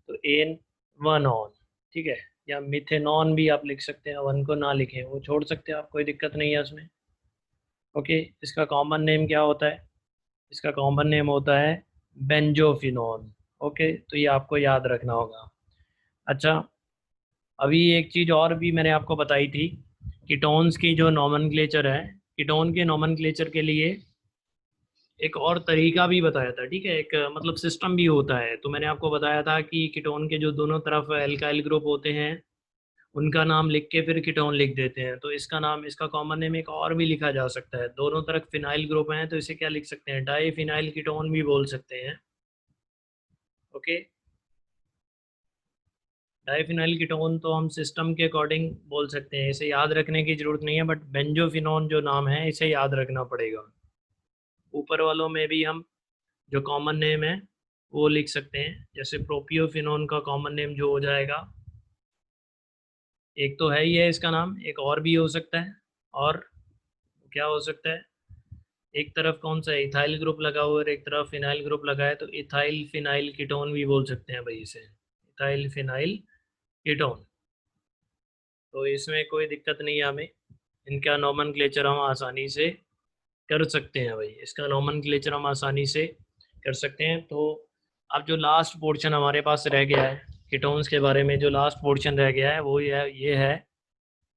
A: तो एन वन ऑन, ठीक है। या मिथेनॉन भी आप लिख सकते हैं, वन को ना लिखें, वो छोड़ सकते हैं आप, कोई दिक्कत नहीं है उसमें। ओके, इसका कॉमन नेम क्या होता है? इसका कॉमन नेम होता है बेंजोफिनॉन। ओके, तो ये आपको याद रखना होगा। अच्छा, अभी एक चीज़ और भी मैंने आपको बताई थी, कीटोन्स की जो नॉमनक्लेचर है, कीटोन के नॉमनक्लेचर के लिए एक और तरीका भी बताया था। ठीक है, एक मतलब सिस्टम भी होता है। तो मैंने आपको बताया था कि कीटोन के जो दोनों तरफ एल्काइल ग्रुप होते हैं उनका नाम लिख के फिर कीटोन लिख देते हैं। तो इसका नाम, इसका कॉमन नेम एक और भी लिखा जा सकता है। दोनों तरफ फिनाइल ग्रुप हैं तो इसे क्या लिख सकते हैं? डाई फिनाइल कीटोन भी बोल सकते हैं। ओके, डाई फिनाइल कीटोन तो हम सिस्टम के अकॉर्डिंग बोल सकते हैं, इसे याद रखने की जरूरत नहीं है, बट बेंजोफिनोन जो नाम है इसे याद रखना पड़ेगा। ऊपर वालों में भी हम जो कॉमन नेम है वो लिख सकते हैं, जैसे प्रोपियोफिनोन का कॉमन नेम जो हो जाएगा, एक तो है ही है इसका नाम, एक और भी हो सकता है। और क्या हो सकता है? एक तरफ कौन सा है? इथाइल ग्रुप लगा हुआ है और एक तरफ फिनाइल ग्रुप लगा है, तो इथाइल फिनाइल कीटोन भी बोल सकते हैं भाई इसे, इथाइल फिनाइल कीटोन। तो इसमें कोई दिक्कत नहीं है हमें, इनका नॉमनक्लेचर हम आसानी से कर सकते हैं भाई, इसका नॉमनक्लेचर हम आसानी से कर सकते हैं। तो अब जो लास्ट पोर्शन हमारे पास रह गया है कीटोन्स के बारे में, जो लास्ट पोर्शन रह गया है वो ये है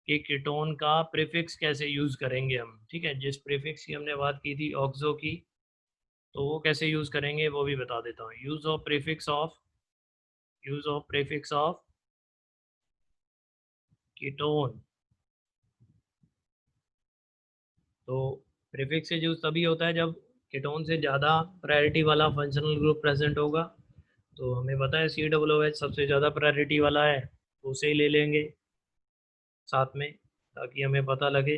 A: कि कीटोन का प्रीफिक्स कैसे यूज़ करेंगे हम। ठीक है, जिस प्रीफिक्स की हमने बात की थी ऑक्सो की, तो वो कैसे यूज़ करेंगे वो भी बता देता हूँ। Use of prefix of ketone. तो प्रीफिक्स से यूज तभी होता है जब कीटोन से ज़्यादा प्रायोरिटी वाला फंक्शनल ग्रुप प्रेजेंट होगा। तो हमें पता है COOH सबसे ज़्यादा प्रायोरिटी वाला है, तो उसे ही ले लेंगे साथ में, ताकि हमें पता लगे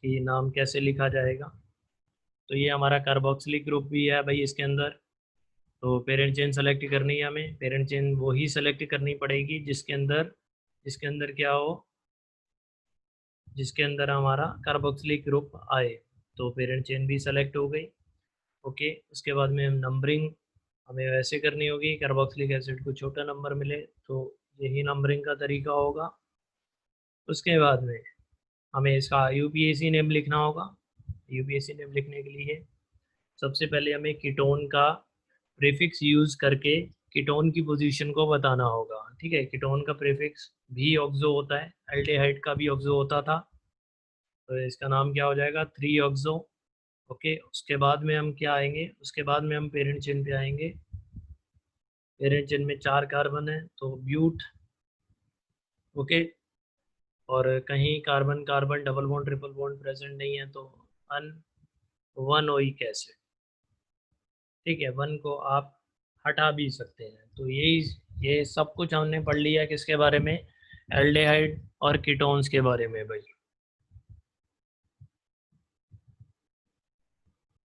A: कि नाम कैसे लिखा जाएगा। तो ये हमारा कार्बोक्सिलिक ग्रुप भी है भाई इसके अंदर। तो पेरेंट चेन सेलेक्ट करनी है हमें, पेरेंट चेन वो ही सेलेक्ट करनी पड़ेगी जिसके अंदर क्या हो, जिसके अंदर हमारा कार्बोक्सिलिक ग्रुप आए। तो पेरेंट चेन भी सेलेक्ट हो गई। ओके, उसके बाद में हम नंबरिंग हमें वैसे करनी होगी, कार्बोक्सिलिक एसिड को छोटा नंबर मिले तो यही नंबरिंग का तरीका होगा। उसके बाद में हमें इसका यूपीएसी नेम लिखना होगा। यूपीएसी नेम लिखने के लिए सबसे पहले हमें कीटोन का प्रीफिक्स यूज करके कीटोन की पोजीशन को बताना होगा। ठीक है, कीटोन का प्रीफिक्स भी ऑक्सो होता है, एल्डिहाइड का भी ऑक्सो होता था, तो इसका नाम क्या हो जाएगा? 3 ऑक्सो। ओके, उसके बाद में हम क्या आएंगे? उसके बाद में हम पेरेंट चेन पे आएंगे। पेरेंट चेन में 4 कार्बन है तो ब्यूट, ओके। और कहीं carbon carbon double bond triple bond present नहीं है तो अन वन ओइक एसिड, ठीक है, वन को आप हटा भी सकते हैं। तो ये सब कुछ हमने पढ़ लिया किसके बारे में, एल्डिहाइड और कीटोन्स के बारे में भाई।